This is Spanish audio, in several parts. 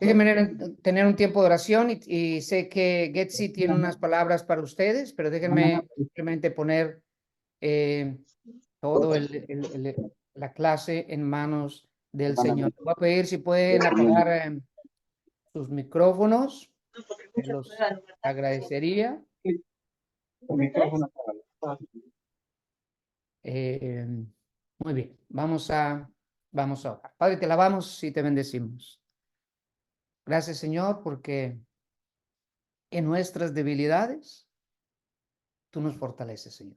Déjenme tener un tiempo de oración y sé que Getsi tiene unas palabras para ustedes, pero déjenme simplemente poner todo la clase en manos del Señor. Voy a pedir si pueden apagar sus micrófonos, se los agradecería. Eh, Muy bien, vamos a orar. Padre, te alabamos y te bendecimos. Gracias, Señor, porque en nuestras debilidades tú nos fortaleces, Señor.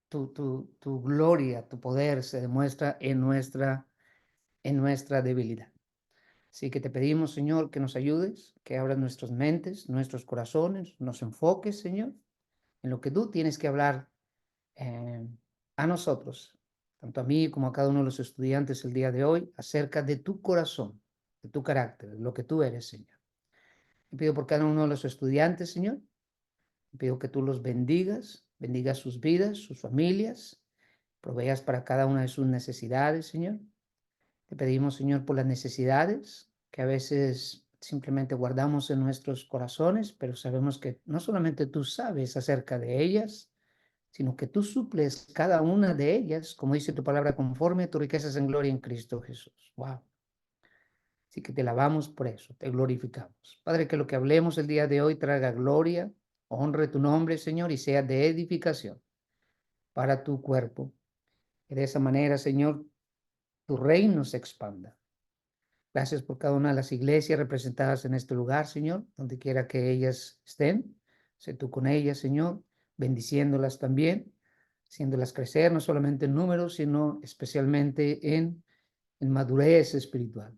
Tu gloria, tu poder se demuestra en nuestra debilidad. Así que te pedimos, Señor, que nos ayudes, que abras nuestras mentes, nuestros corazones, nos enfoques, Señor, en lo que tú tienes que hablar eh, a nosotros, tanto a mí como a cada uno de los estudiantes el día de hoy, acerca de tu corazón, de tu carácter, de lo que tú eres, Señor. Te pido por cada uno de los estudiantes, Señor, te pido que tú los bendigas sus vidas, sus familias, proveas para cada una de sus necesidades, Señor. Te pedimos, Señor, por las necesidades que a veces simplemente guardamos en nuestros corazones, pero sabemos que no solamente tú sabes acerca de ellas, sino que tú suples cada una de ellas, como dice tu palabra, conforme a tus riquezas en gloria en Cristo Jesús. Wow. Así que te alabamos por eso, te glorificamos. Padre, que lo que hablemos el día de hoy traiga gloria, honre tu nombre, Señor, y sea de edificación para tu cuerpo. Que de esa manera, Señor, tu reino se expanda. Gracias por cada una de las iglesias representadas en este lugar, Señor, donde quiera que ellas estén. Sé tú con ellas, Señor, bendiciéndolas también, haciéndolas crecer, no solamente en números, sino especialmente en madurez espiritual.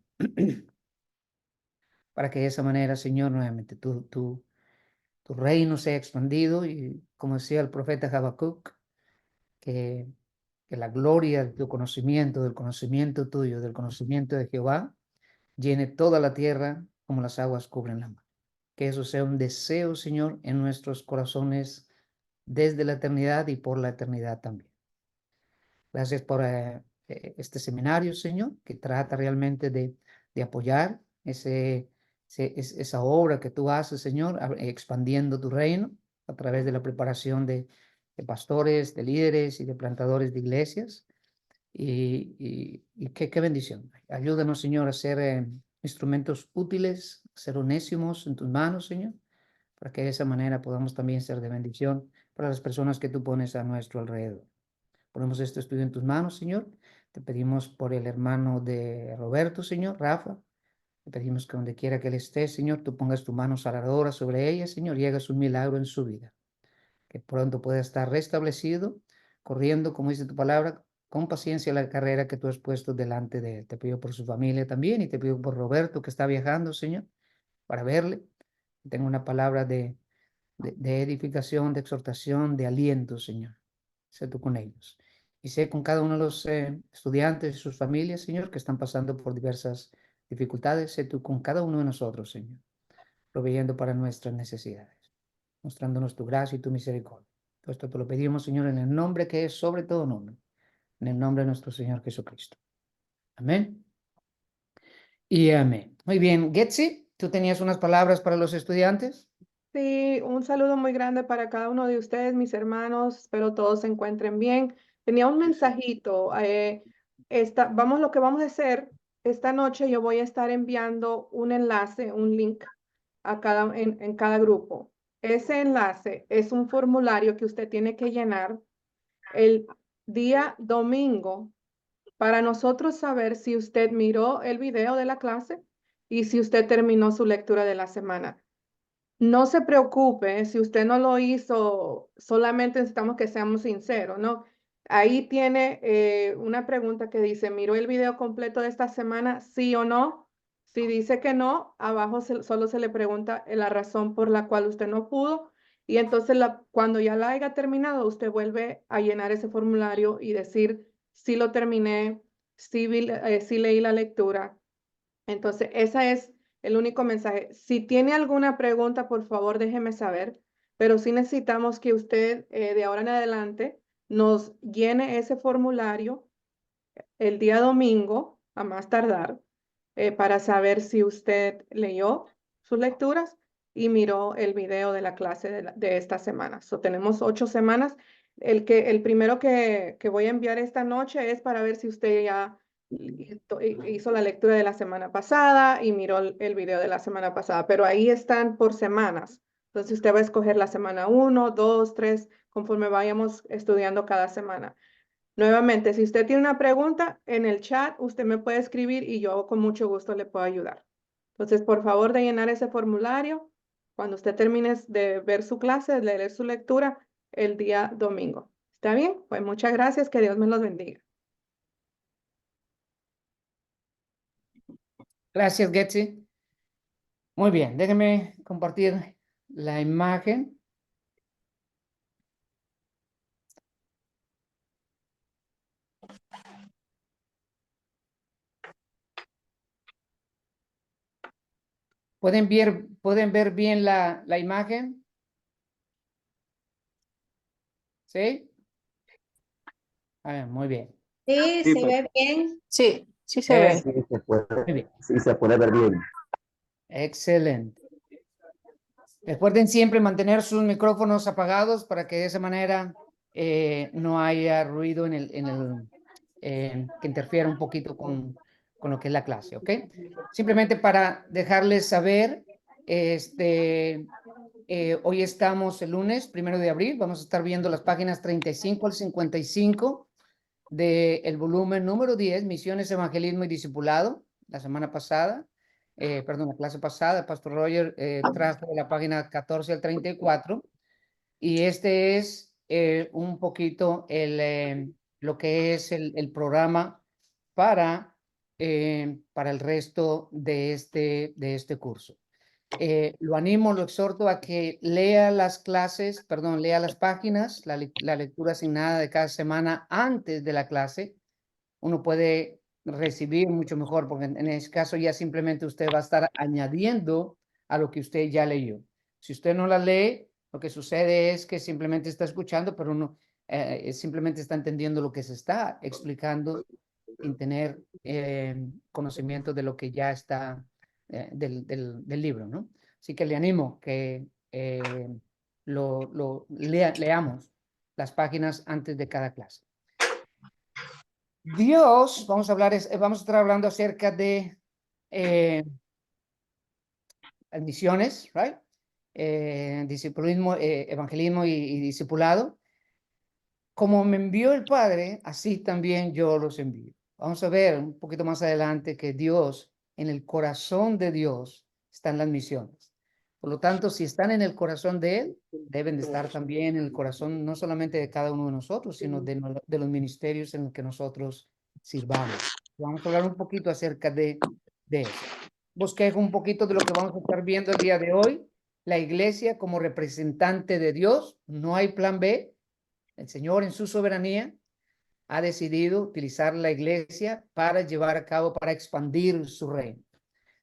Para que de esa manera, Señor, nuevamente tu reino sea expandido y, como decía el profeta Habacuc, que, que la gloria de tu conocimiento, del conocimiento tuyo, del conocimiento de Jehová, llene toda la tierra como las aguas cubren la mar. Que eso sea un deseo, Señor, en nuestros corazones desde la eternidad y por la eternidad también. Gracias por este seminario, Señor, que trata realmente de apoyar esa obra que tú haces, Señor, expandiendo tu reino a través de la preparación de pastores, de líderes y de plantadores de iglesias. Y qué bendición. Ayúdanos, Señor, a ser instrumentos útiles, ser onésimos en tus manos, Señor, para que de esa manera podamos también ser de bendición para las personas que tú pones a nuestro alrededor. Ponemos este estudio en tus manos, Señor. Te pedimos por el hermano de Roberto, Señor, Rafa. Te pedimos que donde quiera que él esté, Señor, tú pongas tu mano sanadora sobre ella, Señor, y hagas un milagro en su vida. Que pronto pueda estar restablecido, corriendo, como dice tu palabra, con paciencia la carrera que tú has puesto delante de él. Te pido por su familia también y te pido por Roberto que está viajando, Señor, para verle. Tengo una palabra de edificación, de exhortación, de aliento, Señor. Sé tú con ellos. Y sé con cada uno de los estudiantes y sus familias, Señor, que están pasando por diversas dificultades. Sé tú con cada uno de nosotros, Señor, proveyendo para nuestras necesidades, mostrándonos tu gracia y tu misericordia. Todo esto te lo pedimos, Señor, en el nombre que es sobre todo nombre, en el nombre de nuestro Señor Jesucristo. Amén y amén. Muy bien, Getsi, ¿tú tenías unas palabras para los estudiantes? Sí, un saludo muy grande para cada uno de ustedes, mis hermanos. Espero todos se encuentren bien. Tenía un mensajito. Lo que vamos a hacer esta noche, yo voy a estar enviando un enlace, un link en cada grupo. Ese enlace es un formulario que usted tiene que llenar el día domingo para nosotros saber si usted miró el video de la clase y si usted terminó su lectura de la semana. No se preocupe si usted no lo hizo, solamente necesitamos que seamos sinceros, ¿no? Ahí tiene una pregunta que dice, ¿miró el video completo de esta semana? ¿Sí o no? Si dice que no, abajo solo se le pregunta la razón por la cual usted no pudo. Y entonces cuando ya la haya terminado, usted vuelve a llenar ese formulario y decir, sí lo terminé, sí leí la lectura. Entonces, ese es el único mensaje. Si tiene alguna pregunta, por favor, déjeme saber, pero sí necesitamos que usted de ahora en adelante nos llene ese formulario el día domingo, a más tardar, para saber si usted leyó sus lecturas y miró el video de la clase de esta semana. So, tenemos 8 semanas. El primero que voy a enviar esta noche es para ver si usted ya hizo la lectura de la semana pasada y miró el video de la semana pasada, pero ahí están por semanas. Entonces usted va a escoger la semana 1, 2, 3, conforme vayamos estudiando cada semana. Nuevamente, si usted tiene una pregunta en el chat, usted me puede escribir y yo con mucho gusto le puedo ayudar. Entonces, por favor, de llenar ese formulario cuando usted termine de ver su clase, de leer su lectura el día domingo. ¿Está bien? Pues muchas gracias, que Dios me los bendiga. Gracias, Getty. Muy bien, déjenme compartir la imagen. ¿Pueden ver bien la imagen? ¿Sí? Muy bien. Sí, Sí, se ve bien. Sí, sí se ve. sí, Muy bien. sí se puede ver bien. Excelente. Recuerden siempre mantener sus micrófonos apagados para que de esa manera no haya ruido que interfiera un poquito con lo que es la clase, ¿ok? Simplemente para dejarles saber, hoy estamos el lunes 1 de abril, vamos a estar viendo las páginas 35 al 55 del volumen número 10, Misiones, Evangelismo y Discipulado, la semana pasada. Perdón, la clase pasada, el Pastor Roger trajo la página 14 al 34, y este es un poquito lo que es el programa para el resto de este curso. Lo animo, lo exhorto a que lea las lea las páginas, la lectura asignada de cada semana antes de la clase. Uno puede recibir mucho mejor, porque en ese caso ya simplemente usted va a estar añadiendo a lo que usted ya leyó. Si usted no la lee, lo que sucede es que simplemente está escuchando, pero no simplemente está entendiendo lo que se está explicando sin tener conocimiento de lo que ya está del libro, ¿no? Así que le animo que leamos las páginas antes de cada clase. Dios, vamos a estar hablando acerca de las misiones, right? Discipulismo, evangelismo y discipulado. Como me envió el Padre, así también yo los envío. Vamos a ver un poquito más adelante que Dios, en el corazón de Dios, están las misiones. Por lo tanto, si están en el corazón de Él, deben de estar también en el corazón no solamente de cada uno de nosotros, sino de los ministerios en los que nosotros sirvamos. Vamos a hablar un poquito acerca de eso. Bosquejo un poquito de lo que vamos a estar viendo el día de hoy. La iglesia como representante de Dios, no hay plan B. El Señor en su soberanía ha decidido utilizar la iglesia para llevar a cabo, para expandir su reino.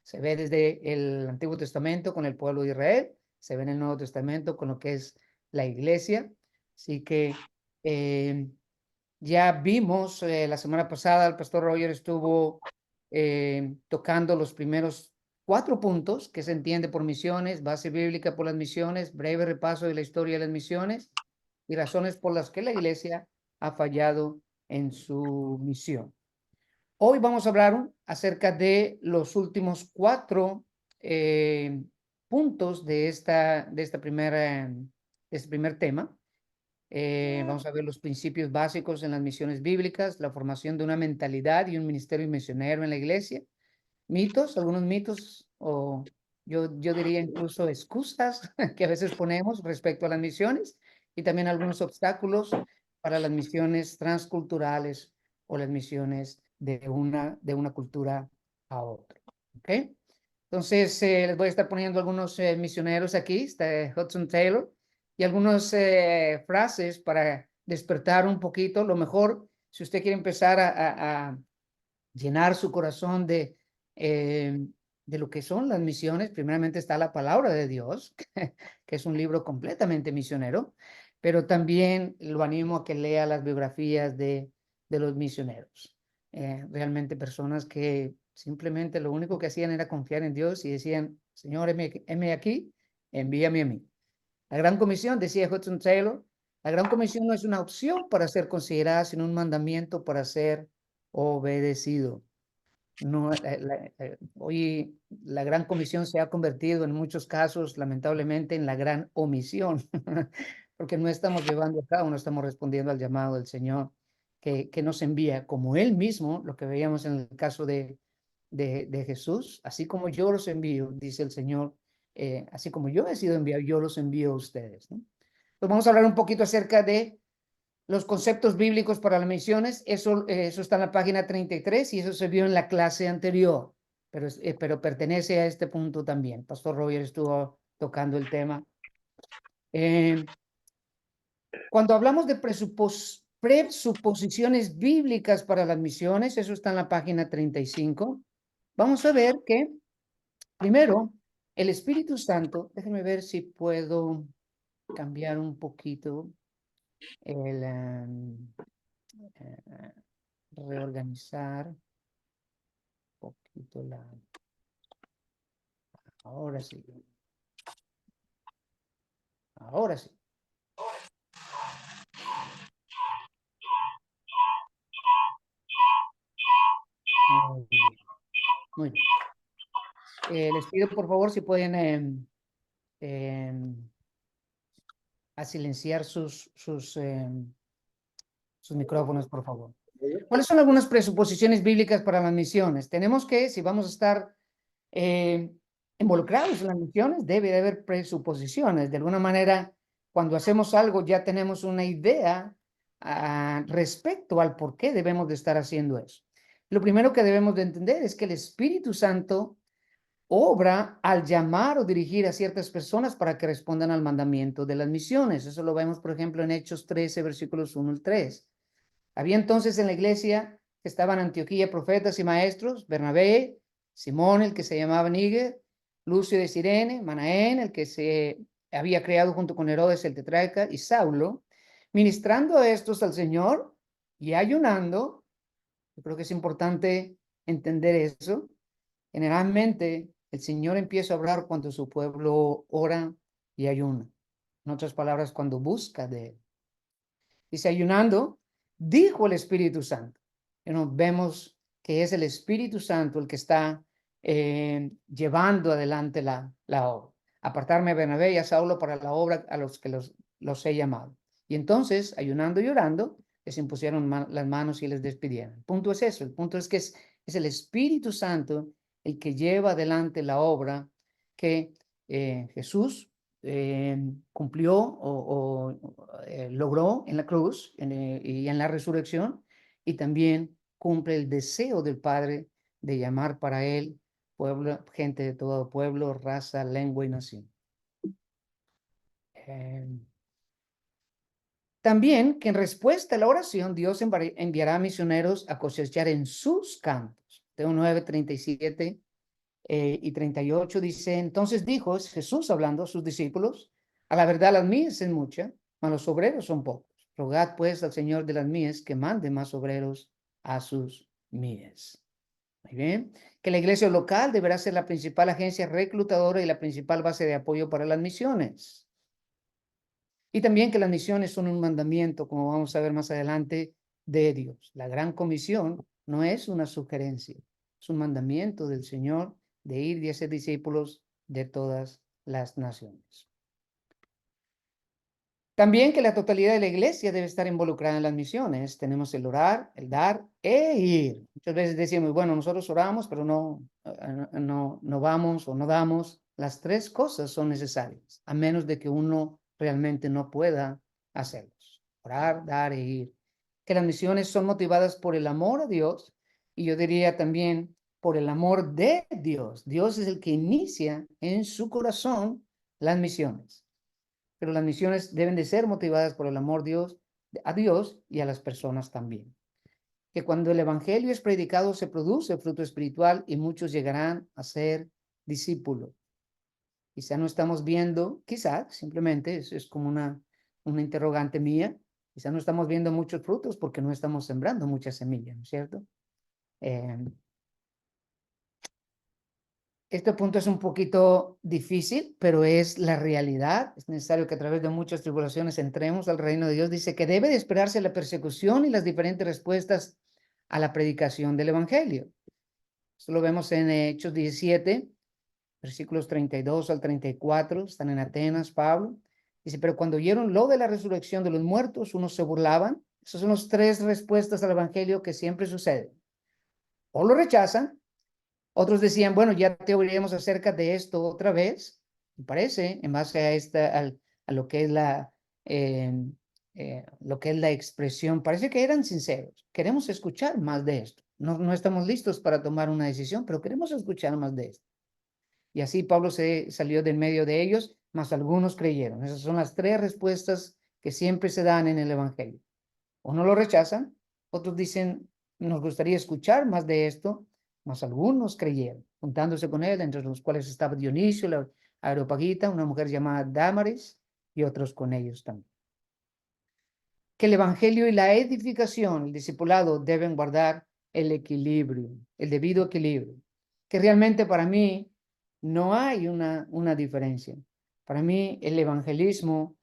Se ve desde el Antiguo Testamento con el pueblo de Israel, se ve en el Nuevo Testamento con lo que es la iglesia. Así que ya vimos la semana pasada, el pastor Roger estuvo tocando los primeros 4 puntos que se entiende por misiones, base bíblica por las misiones, breve repaso de la historia de las misiones y razones por las que la iglesia ha fallado en su misión. Hoy vamos a hablar acerca de los últimos 4 puntos de este primer tema. Vamos a ver los principios básicos en las misiones bíblicas, la formación de una mentalidad y un ministerio misionero en la iglesia, mitos, algunos mitos, o yo diría incluso excusas que a veces ponemos respecto a las misiones, y también algunos obstáculos para las misiones transculturales o las misiones de una cultura a otra. ¿Ok? Entonces, les voy a estar poniendo algunos misioneros aquí, está Hudson Taylor, y algunas frases para despertar un poquito. Lo mejor, si usted quiere empezar a llenar su corazón de lo que son las misiones, primeramente está la palabra de Dios, que es un libro completamente misionero, pero también lo animo a que lea las biografías de los misioneros. Realmente personas que Simplemente lo único que hacían era confiar en Dios y decían, Señor, heme aquí, envíame a mí. La Gran Comisión, decía Hudson Taylor, la Gran Comisión no es una opción para ser considerada, sino un mandamiento para ser obedecido. No, hoy la Gran Comisión se ha convertido en muchos casos, lamentablemente, en la gran omisión, porque no estamos llevando a cabo, no estamos respondiendo al llamado del Señor que nos envía, como Él mismo, lo que veíamos en el caso de Jesús, así como yo los envío, dice el Señor, así como yo he sido enviado, yo los envío a ustedes, ¿no? Entonces vamos a hablar un poquito acerca de los conceptos bíblicos para las misiones. Eso está en la página 33 y eso se vio en la clase anterior, pero pertenece a este punto también. Pastor Roger estuvo tocando el tema. Cuando hablamos de presuposiciones bíblicas para las misiones, eso está en la página 35, vamos a ver que, primero, el Espíritu Santo, déjenme ver si puedo cambiar un poquito el... reorganizar un poquito la... Ahora sí. Ahora sí. Muy bien. Muy bien. Les pido por favor si pueden a silenciar sus micrófonos, por favor. ¿Cuáles son algunas presuposiciones bíblicas para las misiones? Tenemos que, si vamos a estar involucrados en las misiones, debe de haber presuposiciones. De alguna manera, cuando hacemos algo, ya tenemos una idea respecto al por qué debemos de estar haciendo eso. Lo primero que debemos de entender es que el Espíritu Santo obra al llamar o dirigir a ciertas personas para que respondan al mandamiento de las misiones. Eso lo vemos, por ejemplo, en Hechos 13, versículos 1 al 3. Había entonces en la iglesia que estaban en Antioquía profetas y maestros, Bernabé, Simón, el que se llamaba Níger, Lucio de Cirene, Manaén, el que se había creado junto con Herodes el tetrarca, y Saulo, ministrando a estos al Señor y ayunando. Yo creo que es importante entender eso. Generalmente el Señor empieza a hablar cuando su pueblo ora y ayuna. En otras palabras, cuando busca de Él. Dice, ayunando, dijo el Espíritu Santo. Vemos que es el Espíritu Santo el que está llevando adelante la obra. Apartarme a Bernabé y a Saulo para la obra a los que los he llamado. Y entonces, ayunando y orando, les impusieron las manos y les despidieron. El punto es eso, el punto es que es el Espíritu Santo el que lleva adelante la obra que Jesús cumplió o logró en la cruz y en la resurrección, y también cumple el deseo del Padre de llamar para él pueblo, gente de todo pueblo, raza, lengua y nación. También que en respuesta a la oración Dios enviará misioneros a cosechar en sus campos. Mateo 9, 37 y 38 dice, entonces dijo Jesús hablando a sus discípulos, a la verdad las mies son muchas, mas los obreros son pocos. Rogad pues al Señor de las mies que mande más obreros a sus mies. Muy bien. Que la iglesia local deberá ser la principal agencia reclutadora y la principal base de apoyo para las misiones. Y también que las misiones son un mandamiento, como vamos a ver más adelante, de Dios. La gran comisión no es una sugerencia, es un mandamiento del Señor de ir y hacer discípulos de todas las naciones. También que la totalidad de la iglesia debe estar involucrada en las misiones. Tenemos el orar, el dar e ir. Muchas veces decimos, bueno, nosotros oramos, pero no vamos o no damos. Las tres cosas son necesarias, a menos de que uno realmente no pueda hacerlos. Orar, dar e ir. Que las misiones son motivadas por el amor a Dios y yo diría también por el amor de Dios. Dios es el que inicia en su corazón las misiones. Pero las misiones deben de ser motivadas por el amor a Dios y a las personas también. Que cuando el evangelio es predicado se produce fruto espiritual y muchos llegarán a ser discípulos. Quizá no estamos viendo, quizá simplemente es como una interrogante mía, quizá no estamos viendo muchos frutos porque no estamos sembrando muchas semillas, ¿no es cierto? Este punto es un poquito difícil, pero es la realidad. Es necesario que a través de muchas tribulaciones entremos al reino de Dios. Dice que debe de esperarse la persecución y las diferentes respuestas a la predicación del evangelio. Esto lo vemos en Hechos 17, versículos 32 al 34. Están en Atenas, Pablo. Dice, pero cuando oyeron lo de la resurrección de los muertos, unos se burlaban. Esas son las tres respuestas al evangelio que siempre suceden. O lo rechazan. Otros decían, bueno, ya te oiremos acerca de esto otra vez. Me parece, en base a a lo que es lo que es la expresión, parece que eran sinceros. Queremos escuchar más de esto. No estamos listos para tomar una decisión, pero queremos escuchar más de esto. Y así Pablo se salió del medio de ellos, mas algunos creyeron. Esas son las tres respuestas que siempre se dan en el Evangelio. Uno lo rechazan, otros dicen, nos gustaría escuchar más de esto, mas algunos creyeron, juntándose con él, entre los cuales estaba Dionisio, la Areopagita, una mujer llamada Dámaris, y otros con ellos también. Que el evangelio y la edificación, el discipulado, deben guardar el equilibrio, el debido equilibrio, que realmente para mí no hay una diferencia. Para mí el evangelismo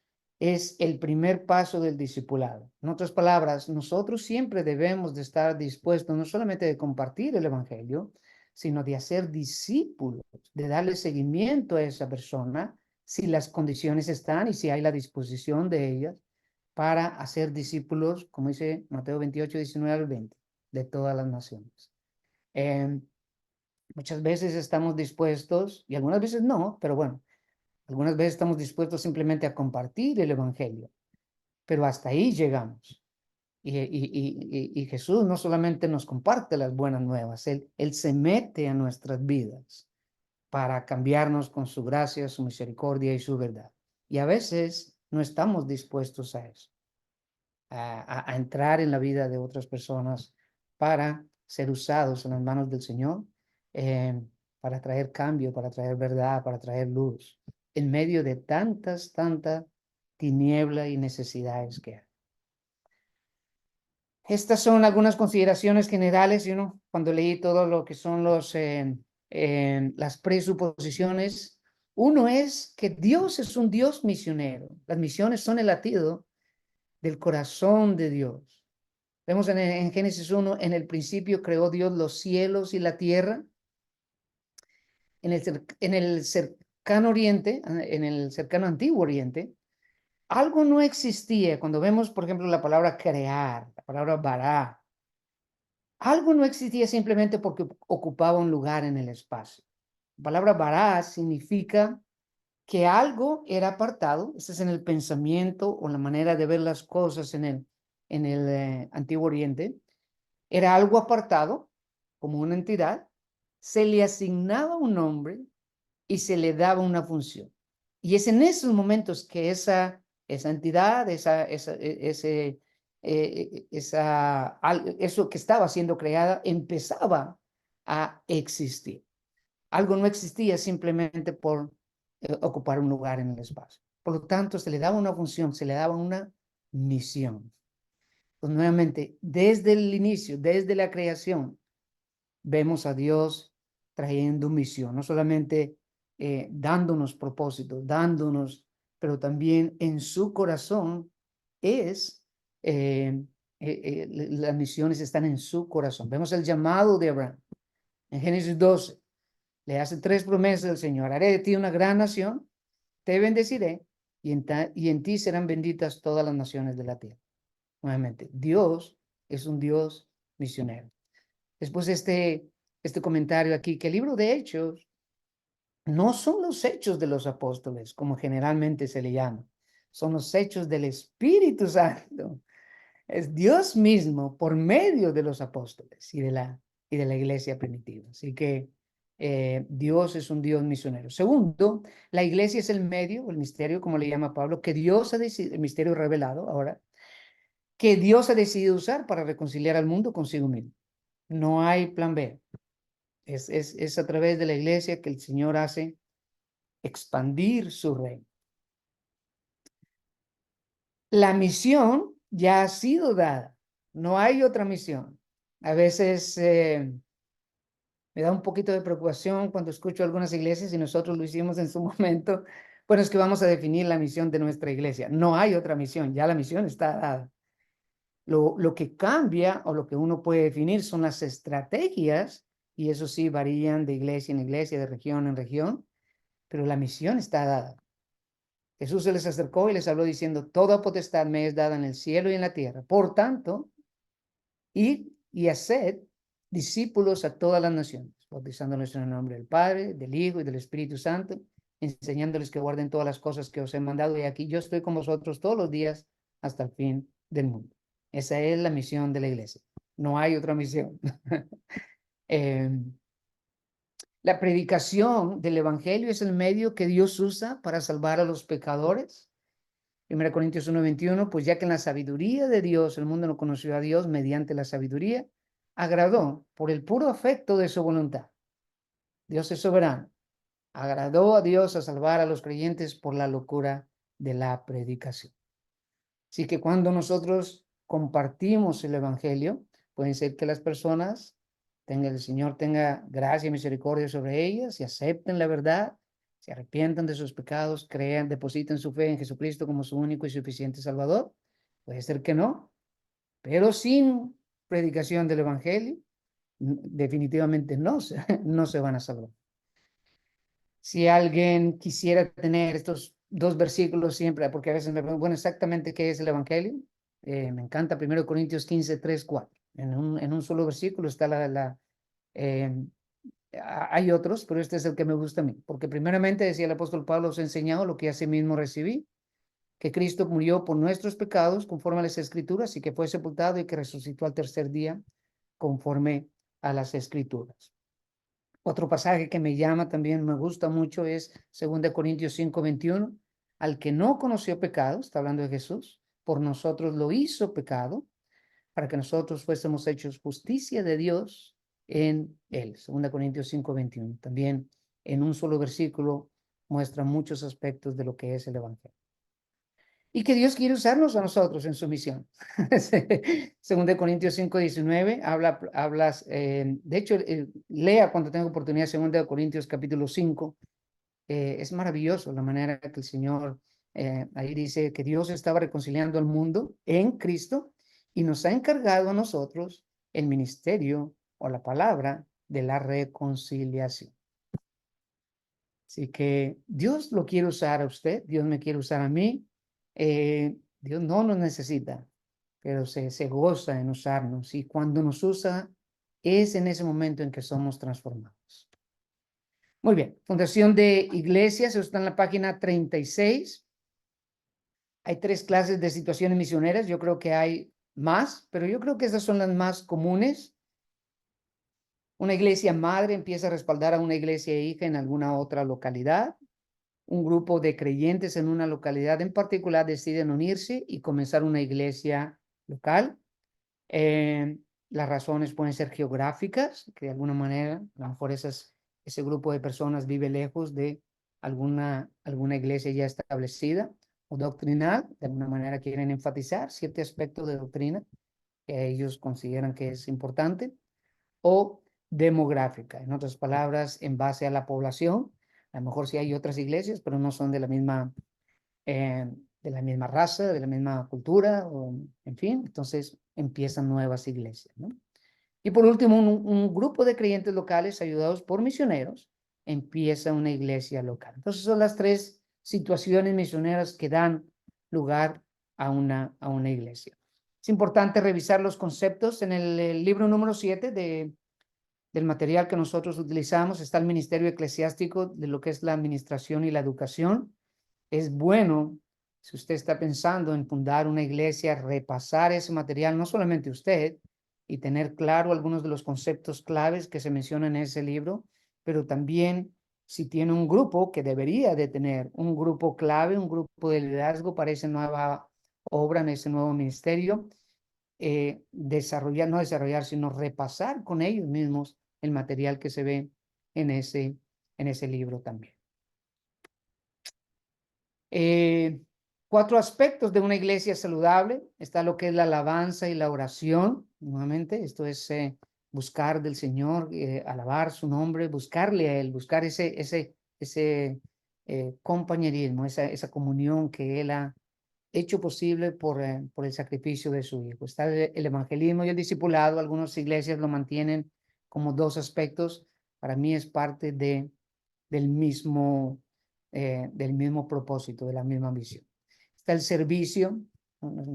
es el primer paso del discipulado. En otras palabras, nosotros siempre debemos de estar dispuestos no solamente de compartir el evangelio, sino de hacer discípulos, de darle seguimiento a esa persona, si las condiciones están y si hay la disposición de ellas, para hacer discípulos, como dice Mateo 28, 19 al 20, de todas las naciones. Muchas veces estamos dispuestos, y algunas veces no, pero bueno, algunas veces estamos dispuestos simplemente a compartir el evangelio, pero hasta ahí llegamos. Y Jesús no solamente nos comparte las buenas nuevas, Él se mete a nuestras vidas para cambiarnos con su gracia, su misericordia y su verdad. Y a veces no estamos dispuestos a eso, a entrar en la vida de otras personas para ser usados en las manos del Señor, para traer cambio, para traer verdad, para traer luz, en medio de tanta tiniebla y necesidades que hay. Estas son algunas consideraciones generales, cuando leí todo lo que son las presuposiciones. Uno es que Dios es un Dios misionero. Las misiones son el latido del corazón de Dios. Vemos en Génesis 1, en el principio creó Dios los cielos y la tierra. En el cercano oriente, en el cercano antiguo oriente, algo no existía. Cuando vemos, por ejemplo, la palabra crear, la palabra bará, algo no existía simplemente porque ocupaba un lugar en el espacio. La palabra bará significa que algo era apartado. Eso es en el pensamiento o la manera de ver las cosas en el Antiguo Oriente. Era algo apartado, como una entidad, se le asignaba un nombre y se le daba una función. Y es en esos momentos que esa entidad, eso que estaba siendo creada, empezaba a existir. Algo no existía simplemente por ocupar un lugar en el espacio. Por lo tanto, se le daba una función, se le daba una misión. Pues nuevamente, desde el inicio, desde la creación, vemos a Dios trayendo misión, no solamente dándonos propósitos, pero también en su corazón las misiones están en su corazón. Vemos el llamado de Abraham. En Génesis 12, le hace tres promesas al Señor: haré de ti una gran nación, te bendeciré, y en ti serán benditas todas las naciones de la tierra. Nuevamente, Dios es un Dios misionero. Después este comentario aquí, que el libro de Hechos no son los hechos de los apóstoles, como generalmente se le llama, son los hechos del Espíritu Santo. Es Dios mismo por medio de los apóstoles y de la iglesia primitiva. Así que Dios es un Dios misionero. Segundo, la iglesia es el medio, el misterio, como le llama Pablo, que Dios ha decidido, el misterio revelado ahora, que Dios ha decidido usar para reconciliar al mundo consigo mismo. No hay plan B. Es a través de la iglesia que el Señor hace expandir su reino. La misión ya ha sido dada. No hay otra misión. A veces Me da un poquito de preocupación cuando escucho algunas iglesias y nosotros lo hicimos en su momento. Bueno, es que vamos a definir la misión de nuestra iglesia. No hay otra misión, ya la misión está dada. Lo que cambia o lo que uno puede definir son las estrategias, y eso sí varían de iglesia en iglesia, de región en región, pero la misión está dada. Jesús se les acercó y les habló diciendo, toda potestad me es dada en el cielo y en la tierra. Por tanto, id y haced discípulos a todas las naciones, bautizándolos en el nombre del Padre, del Hijo y del Espíritu Santo, enseñándoles que guarden todas las cosas que os he mandado, y aquí yo estoy con vosotros todos los días hasta el fin del mundo. Esa es la misión de la iglesia. No hay otra misión. La predicación del evangelio es el medio que Dios usa para salvar a los pecadores. 1 Corintios 1:21, pues ya que en la sabiduría de Dios el mundo no conoció a Dios mediante la sabiduría, agradó por el puro afecto de su voluntad. Dios es soberano. Agradó a Dios a salvar a los creyentes por la locura de la predicación. Así que cuando nosotros compartimos el evangelio, puede ser que las personas el Señor tenga gracia y misericordia sobre ellas y acepten la verdad, se arrepientan de sus pecados, crean, depositen su fe en Jesucristo como su único y suficiente Salvador. Puede ser que no, pero sin predicación del evangelio, definitivamente no se van a salvar. Si alguien quisiera tener estos dos versículos siempre, porque a veces me preguntan, bueno, exactamente qué es el evangelio. Me encanta 1 Corintios 15, 3, 4. En un solo versículo está hay otros, pero este es el que me gusta a mí, porque primeramente decía el apóstol Pablo, os he enseñado lo que asimismo recibí, que Cristo murió por nuestros pecados conforme a las Escrituras y que fue sepultado y que resucitó al tercer día conforme a las Escrituras. Otro pasaje que me llama también, me gusta mucho, es 2 Corintios 5:21. Al que no conoció pecado, está hablando de Jesús, por nosotros lo hizo pecado, para que nosotros fuésemos hechos justicia de Dios en él. 2 Corintios 5:21. También en un solo versículo muestra muchos aspectos de lo que es el evangelio. Y que Dios quiere usarnos a nosotros en su misión. 2 Corintios 5:19 hablas, de hecho, lea cuando tenga oportunidad 2 Corintios capítulo 5. Es maravilloso la manera que el Señor, ahí dice que Dios estaba reconciliando al mundo en Cristo y nos ha encargado a nosotros el ministerio o la palabra de la reconciliación. Así que Dios lo quiere usar a usted, Dios me quiere usar a mí. Dios no nos necesita, pero se goza en usarnos, y cuando nos usa es en ese momento en que somos transformados. Muy bien, fundación de iglesias, eso está en la página 36. Hay 3 clases de situaciones misioneras, yo creo que hay más, pero yo creo que esas son las más comunes. Una iglesia madre empieza a respaldar a una iglesia hija en alguna otra localidad. Un grupo de creyentes en una localidad en particular deciden unirse y comenzar una iglesia local. Las razones pueden ser geográficas, que de alguna manera, a lo mejor ese grupo de personas vive lejos de alguna iglesia ya establecida, o doctrinal, de alguna manera quieren enfatizar cierto aspecto de doctrina que ellos consideran que es importante, o demográfica, en otras palabras, en base a la población. A lo mejor sí hay otras iglesias, pero no son de la misma raza, de la misma cultura, o, en fin, entonces empiezan nuevas iglesias, ¿no? Y por último, un grupo de creyentes locales ayudados por misioneros empieza una iglesia local. Entonces son las 3 situaciones misioneras que dan lugar a una iglesia. Es importante revisar los conceptos. En el libro número 7 del material que nosotros utilizamos está el ministerio eclesiástico de lo que es la administración y la educación. Es bueno, si usted está pensando en fundar una iglesia, repasar ese material, no solamente usted, y tener claro algunos de los conceptos claves que se mencionan en ese libro, pero también si tiene un grupo, que debería de tener un grupo clave, un grupo de liderazgo para esa nueva obra, en ese nuevo ministerio, no desarrollar, sino repasar con ellos mismos el material que se ve en ese libro también. 4 aspectos de una iglesia saludable. Está lo que es la alabanza y la oración. Nuevamente, esto es buscar del Señor, alabar su nombre, buscarle a Él, buscar ese compañerismo, esa comunión que Él ha hecho posible por el sacrificio de su Hijo. Está el evangelismo y el discipulado. Algunas iglesias lo mantienen como dos aspectos. Para mí es parte del mismo propósito, de la misma visión. Está el servicio.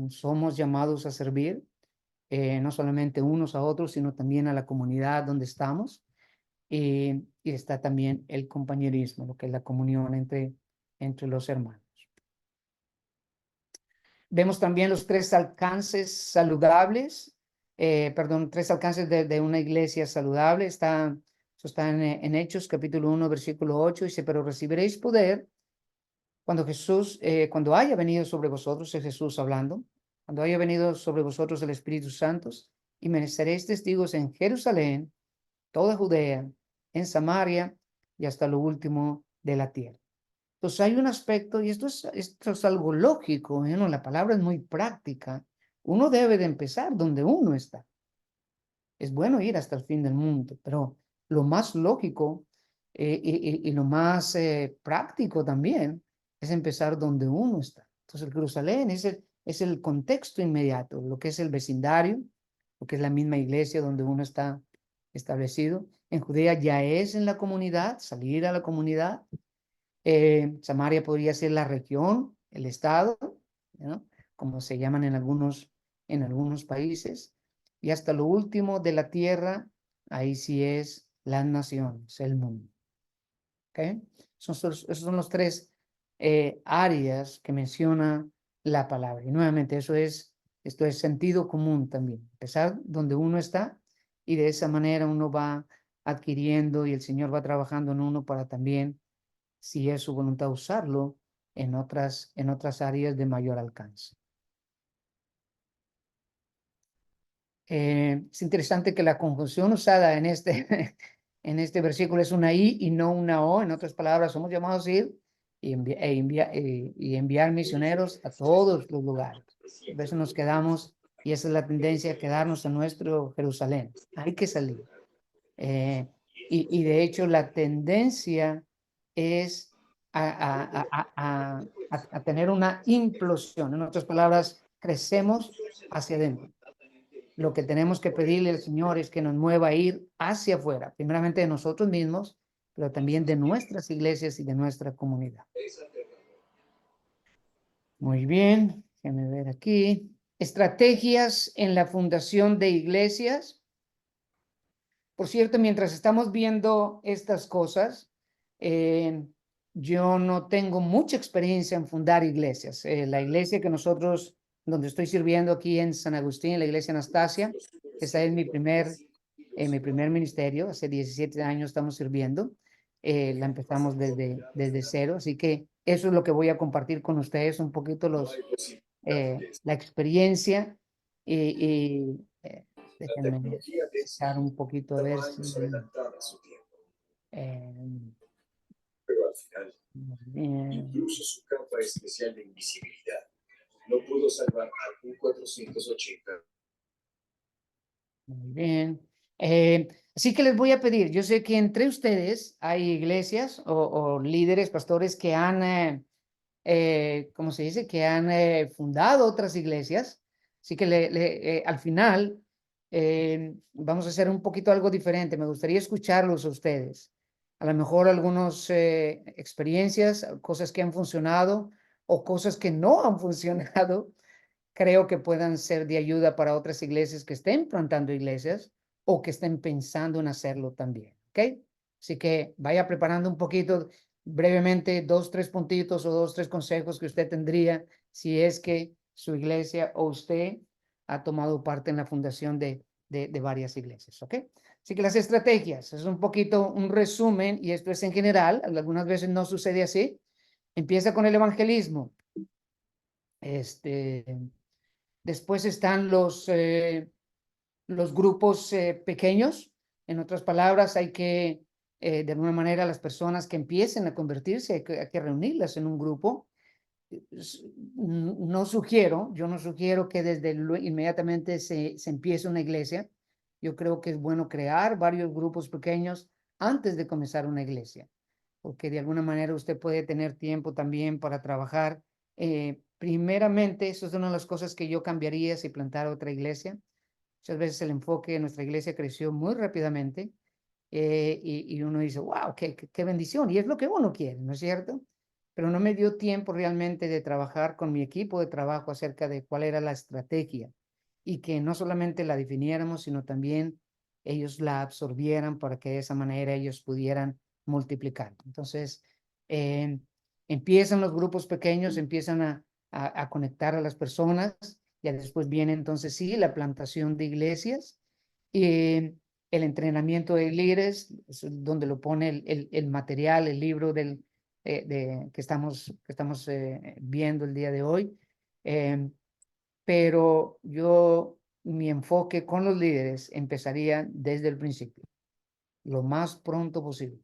Somos llamados a servir, no solamente unos a otros, sino también a la comunidad donde estamos. Y está también el compañerismo, lo que es la comunión entre los hermanos. Vemos también los tres alcances saludables, tres alcances de una iglesia saludable. Eso está en Hechos, capítulo 1, versículo 8. Dice, pero recibiréis poder cuando haya venido sobre vosotros, es Jesús hablando, cuando haya venido sobre vosotros el Espíritu Santo, y me seréis testigos en Jerusalén, toda Judea, en Samaria y hasta lo último de la tierra. Entonces hay un aspecto, y esto es algo lógico, ¿no? La palabra es muy práctica. Uno debe de empezar donde uno está. Es bueno ir hasta el fin del mundo, pero lo más lógico y lo más práctico también es empezar donde uno está. Entonces, el Jerusalén es el contexto inmediato, lo que es el vecindario, lo que es la misma iglesia donde uno está establecido. En Judea ya es en la comunidad, salir a la comunidad. Samaria podría ser la región, el estado, ¿no? Como se llaman en algunos países. Y hasta lo último de la tierra, ahí sí es las naciones, el mundo. ¿Okay? Esos son los tres áreas que menciona la palabra. Y nuevamente, esto es sentido común también. Empezar donde uno está y de esa manera uno va adquiriendo y el Señor va trabajando en uno para también, si es su voluntad, usarlo en otras áreas de mayor alcance. Es interesante que la conjunción usada en este versículo es una I y no una O. En otras palabras, somos llamados a ir y enviar misioneros a todos los lugares. A veces nos quedamos, y esa es la tendencia, quedarnos en nuestro Jerusalén. Hay que salir. Y de hecho la tendencia es a tener una implosión. En otras palabras, crecemos hacia adentro. Lo que tenemos que pedirle al Señor es que nos mueva a ir hacia afuera, primeramente de nosotros mismos, pero también de nuestras iglesias y de nuestra comunidad. Muy bien, déjenme ver aquí. Estrategias en la fundación de iglesias. Por cierto, mientras estamos viendo estas cosas, yo no tengo mucha experiencia en fundar iglesias. La iglesia donde estoy sirviendo aquí en San Agustín, la iglesia Anastasia, esa es mi primer ministerio. Hace 17 años estamos sirviendo. La empezamos desde cero, así que eso es lo que voy a compartir con ustedes, un poquito la experiencia déjenme echar un poquito a ver si... Pero al final, incluso su capa especial de invisibilidad no pudo salvar al U-480. Muy bien. Así que les voy a pedir, yo sé que entre ustedes hay iglesias o líderes, pastores que han, ¿cómo se dice? Que han fundado otras iglesias. Así que al final vamos a hacer un poquito algo diferente. Me gustaría escucharlos a ustedes. A lo mejor algunas experiencias, cosas que han funcionado o cosas que no han funcionado, creo que puedan ser de ayuda para otras iglesias que estén plantando iglesias o que estén pensando en hacerlo también. ¿Ok? Así que vaya preparando un poquito brevemente 2, 3 puntitos o 2, 3 consejos que usted tendría si es que su iglesia o usted ha tomado parte en la fundación de varias iglesias. ¿Ok? Así que las estrategias, es un poquito un resumen, y esto es en general, algunas veces no sucede así. Empieza con el evangelismo. Después están los grupos pequeños. En otras palabras, hay que, de alguna manera, las personas que empiecen a convertirse, hay que reunirlas en un grupo. Yo no sugiero que inmediatamente se empiece una iglesia. yo creo que es bueno crear varios grupos pequeños antes de comenzar una iglesia, porque de alguna manera usted puede tener tiempo también para trabajar. Primeramente, eso es una de las cosas que yo cambiaría si plantara otra iglesia. Muchas veces el enfoque de nuestra iglesia creció muy rápidamente y uno dice, wow, qué bendición. Y es lo que uno quiere, ¿no es cierto? Pero no me dio tiempo realmente de trabajar con mi equipo de trabajo acerca de cuál era la estrategia y que no solamente la definiéramos, sino también ellos la absorbieran para que de esa manera ellos pudieran multiplicar. Entonces, empiezan los grupos pequeños, empiezan a conectar a las personas, ya después viene entonces sí la plantación de iglesias y el entrenamiento de líderes, es donde lo pone el material, el libro que estamos viendo el día de hoy. Pero mi enfoque con los líderes empezaría desde el principio, lo más pronto posible.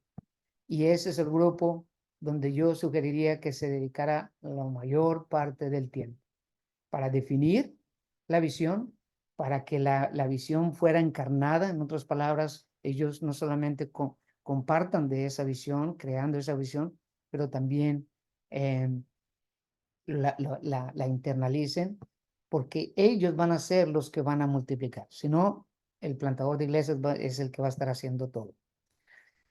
Y ese es el grupo donde yo sugeriría que se dedicara la mayor parte del tiempo para definir la visión, para que la visión fuera encarnada. En otras palabras, ellos no solamente compartan de esa visión, creando esa visión, pero también la internalicen, porque ellos van a ser los que van a multiplicar. Si no, el plantador de iglesias es el que va a estar haciendo todo.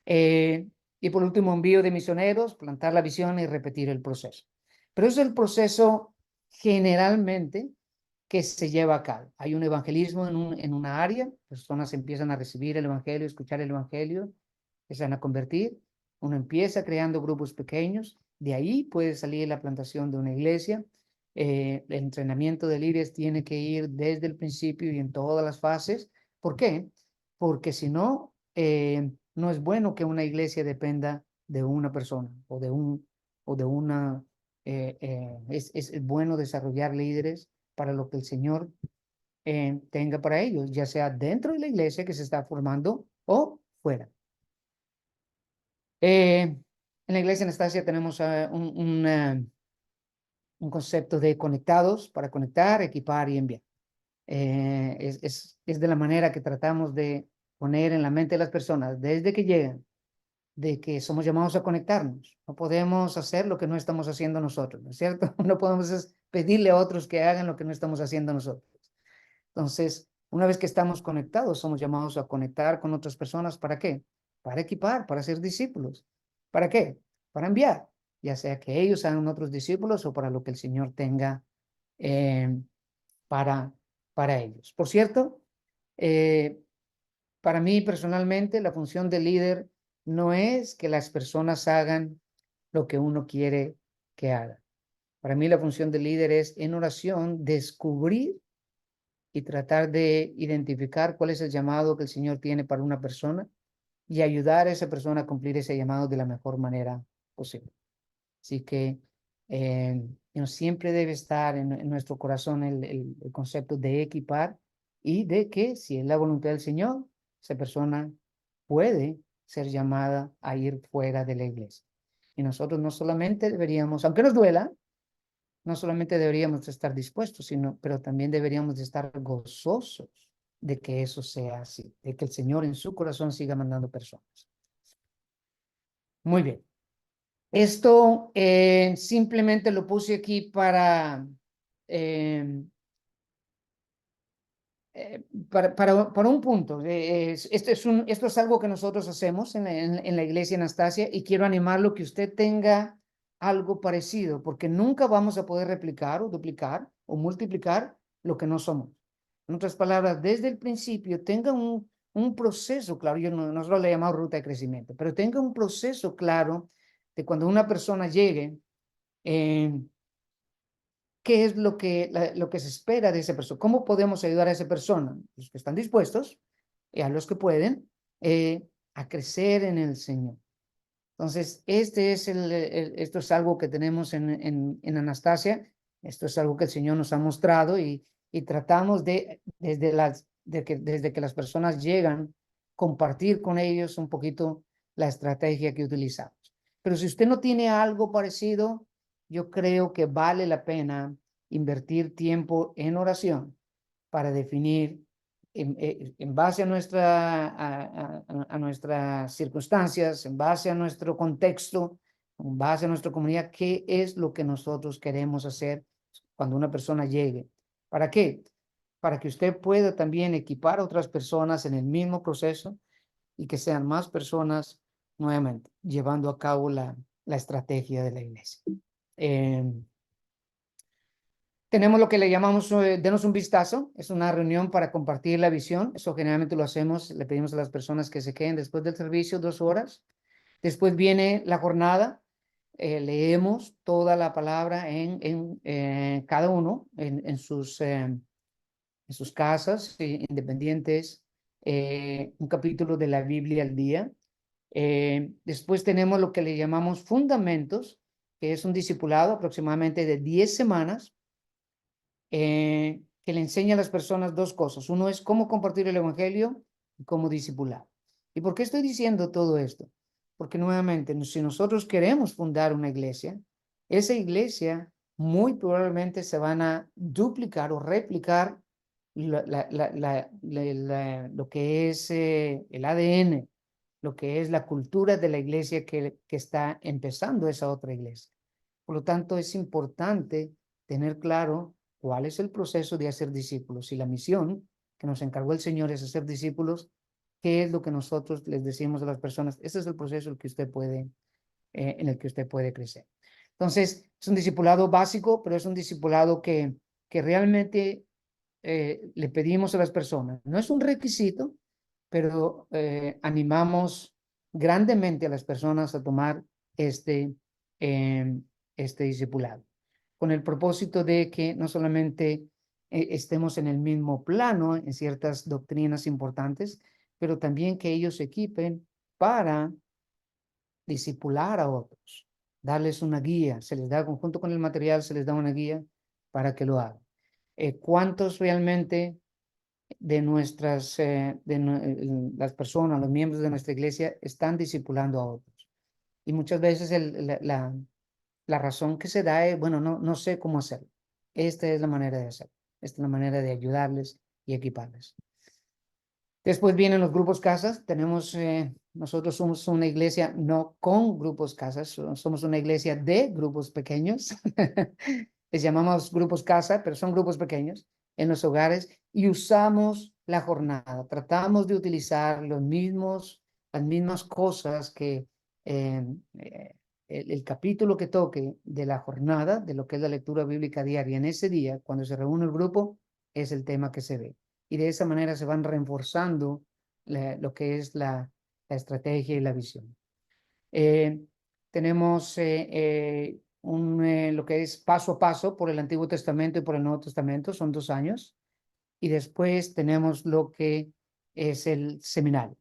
Y por último, envío de misioneros, plantar la visión y repetir el proceso. Pero es el proceso generalmente que se lleva a cabo. Hay un evangelismo en una área, personas empiezan a recibir el evangelio, escuchar el evangelio, empiezan a convertir. Uno empieza creando grupos pequeños, de ahí puede salir la plantación de una iglesia. El entrenamiento de líderes tiene que ir desde el principio y en todas las fases. ¿Por qué? Porque si no, no es bueno que una iglesia dependa de una persona o de una. Es bueno desarrollar líderes para lo que el Señor tenga para ellos, ya sea dentro de la iglesia que se está formando o fuera. En la iglesia Anastasia tenemos un concepto de conectados para conectar, equipar y enviar. Es de la manera que tratamos de poner en la mente de las personas desde que llegan, de que somos llamados a conectarnos. No podemos hacer lo que no estamos haciendo nosotros, ¿no es cierto? No podemos pedirle a otros que hagan lo que no estamos haciendo nosotros. Entonces, una vez que estamos conectados, somos llamados a conectar con otras personas. ¿Para qué? Para equipar, para ser discípulos. ¿Para qué? Para enviar, ya sea que ellos hagan otros discípulos o para lo que el Señor tenga para ellos. Por cierto, para mí personalmente, la función de líder no es que las personas hagan lo que uno quiere que hagan. Para mí la función de líder es en oración descubrir y tratar de identificar cuál es el llamado que el Señor tiene para una persona y ayudar a esa persona a cumplir ese llamado de la mejor manera posible. Así que siempre debe estar en nuestro corazón el concepto de equipar y de que si es la voluntad del Señor, esa persona puede ser llamada a ir fuera de la iglesia. Y nosotros no solamente deberíamos, aunque nos duela, no solamente deberíamos estar dispuestos, pero también deberíamos de estar gozosos de que eso sea así, de que el Señor en su corazón siga mandando personas. Muy bien. Esto simplemente lo puse aquí para un punto. Esto es algo que nosotros hacemos en la iglesia Anastasia y quiero animarlo que usted tenga algo parecido, porque nunca vamos a poder replicar o duplicar o multiplicar lo que no somos. En otras palabras, desde el principio tenga un proceso claro. Nosotros le llamamos ruta de crecimiento, pero tenga un proceso claro de cuando una persona llegue, qué es lo que se espera de esa persona, cómo podemos ayudar a esa persona, los que están dispuestos y a los que pueden, a crecer en el Señor. Entonces, esto es algo que tenemos en Anastasia, esto es algo que el Señor nos ha mostrado y tratamos desde que las personas llegan, compartir con ellos un poquito la estrategia que utilizamos. Pero si usted no tiene algo parecido, yo creo que vale la pena invertir tiempo en oración para definir en base a, a nuestras circunstancias, en base a nuestro contexto, en base a nuestra comunidad, qué es lo que nosotros queremos hacer cuando una persona llegue. ¿Para qué? Para que usted pueda también equipar a otras personas en el mismo proceso y que sean más personas nuevamente llevando a cabo la estrategia de la iglesia. Tenemos lo que le llamamos, denos un vistazo, es una reunión para compartir la visión, eso generalmente lo hacemos, le pedimos a las personas que se queden después del servicio 2 horas, después viene la jornada, leemos toda la palabra en cada uno, en sus casas independientes, un capítulo de la Biblia al día. Después tenemos lo que le llamamos fundamentos, que es un discipulado aproximadamente de 10 semanas, que le enseña a las personas 2 cosas. Uno es cómo compartir el evangelio y cómo discipular. ¿Y por qué estoy diciendo todo esto? Porque nuevamente, si nosotros queremos fundar una iglesia, esa iglesia muy probablemente se van a duplicar o replicar lo que es el ADN, lo que es la cultura de la iglesia que está empezando esa otra iglesia. Por lo tanto, es importante tener claro cuál es el proceso de hacer discípulos y la misión que nos encargó el Señor es hacer discípulos. ¿Qué es lo que nosotros les decimos a las personas? Ese es el proceso en el que usted puede crecer. Entonces, es un discipulado básico, pero es un discipulado que realmente le pedimos a las personas. No es un requisito, pero animamos grandemente a las personas a tomar este discipulado, con el propósito de que no solamente estemos en el mismo plano en ciertas doctrinas importantes, pero también que ellos se equipen para discipular a otros, darles una guía, se les da, junto con el material, se les da una guía para que lo hagan. ¿Cuántos realmente de las personas, los miembros de nuestra iglesia están discipulando a otros? Y muchas veces la razón que se da es, bueno, no sé cómo hacerlo. Esta es la manera de hacerlo. Esta es la manera de ayudarles y equiparles. Después vienen los grupos casas. Nosotros somos una iglesia no con grupos casas, somos una iglesia de grupos pequeños. Les llamamos grupos casa, pero son grupos pequeños en los hogares y usamos la jornada. Tratamos de utilizar las mismas cosas que el capítulo que toque de la jornada, de lo que es la lectura bíblica diaria en ese día, cuando se reúne el grupo, es el tema que se ve. Y de esa manera se van reforzando lo que es la estrategia y la visión. Tenemos lo que es paso a paso por el Antiguo Testamento y por el Nuevo Testamento, son 2 años. Y después tenemos lo que es el seminario.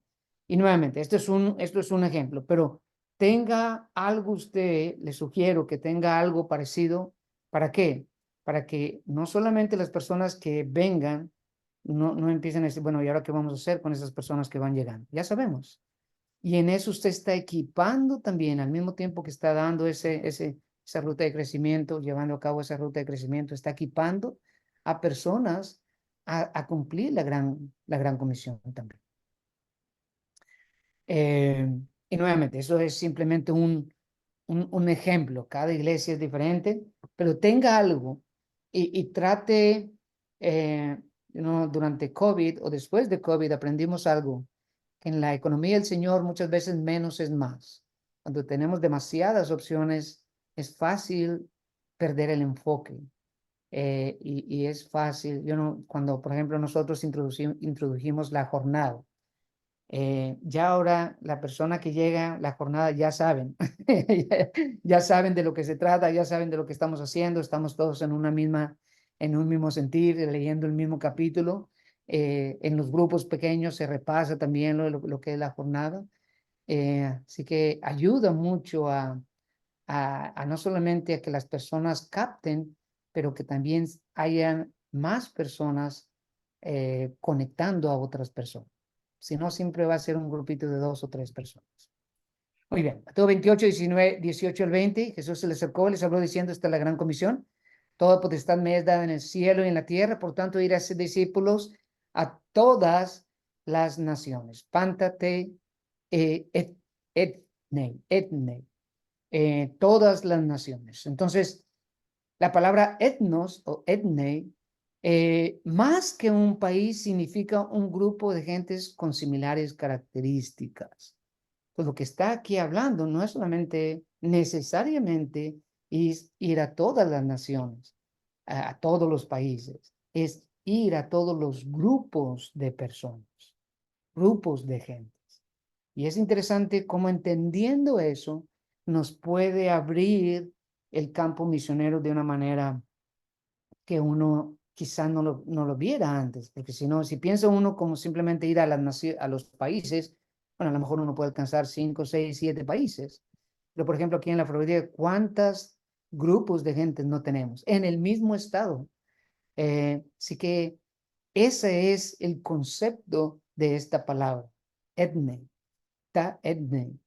Y nuevamente, esto es un ejemplo, pero tenga algo usted, le sugiero que tenga algo parecido. ¿Para qué? Para que no solamente las personas que vengan no empiecen a decir, bueno, ¿y ahora qué vamos a hacer con esas personas que van llegando? Ya sabemos. Y en eso usted está equipando también, al mismo tiempo que está dando esa ruta de crecimiento, llevando a cabo esa ruta de crecimiento, está equipando a personas a cumplir la gran comisión también. Y nuevamente, eso es simplemente un ejemplo. Cada iglesia es diferente, pero tenga algo y trate, durante COVID o después de COVID aprendimos algo, que en la economía del Señor muchas veces menos es más. Cuando tenemos demasiadas opciones, es fácil perder el enfoque. Y es fácil, cuando por ejemplo nosotros introdujimos la jornada, ya ahora la persona que llega, la jornada ya saben, ya saben de lo que se trata, ya saben de lo que estamos haciendo, estamos todos en un mismo sentir, leyendo el mismo capítulo. En los grupos pequeños se repasa también lo que es la jornada. Así que ayuda mucho a no solamente a que las personas capten, pero que también hayan más personas conectando a otras personas. Si no, siempre va a ser un grupito de 2 o 3 personas. Muy bien, Mateo 28, 18 al 20, Jesús se les acercó, les habló diciendo, esta es la gran comisión. Toda potestad me es dada en el cielo y en la tierra, por tanto, ir a ser discípulos a todas las naciones. Pántate etne, todas las naciones. Entonces, la palabra etnos o etne, más que un país, significa un grupo de gentes con similares características. Pues lo que está aquí hablando no es solamente necesariamente ir a todas las naciones, a todos los países, es ir a todos los grupos de personas, grupos de gentes. Y es interesante cómo entendiendo eso nos puede abrir el campo misionero de una manera que uno quizás no lo viera antes, porque si no, si piensa uno como simplemente ir a los países, bueno, a lo mejor uno puede alcanzar 5, 6, 7 países. Pero, por ejemplo, aquí en la Florida, ¿cuántos grupos de gente no tenemos en el mismo estado? Así que ese es el concepto de esta palabra, etne, ta etne.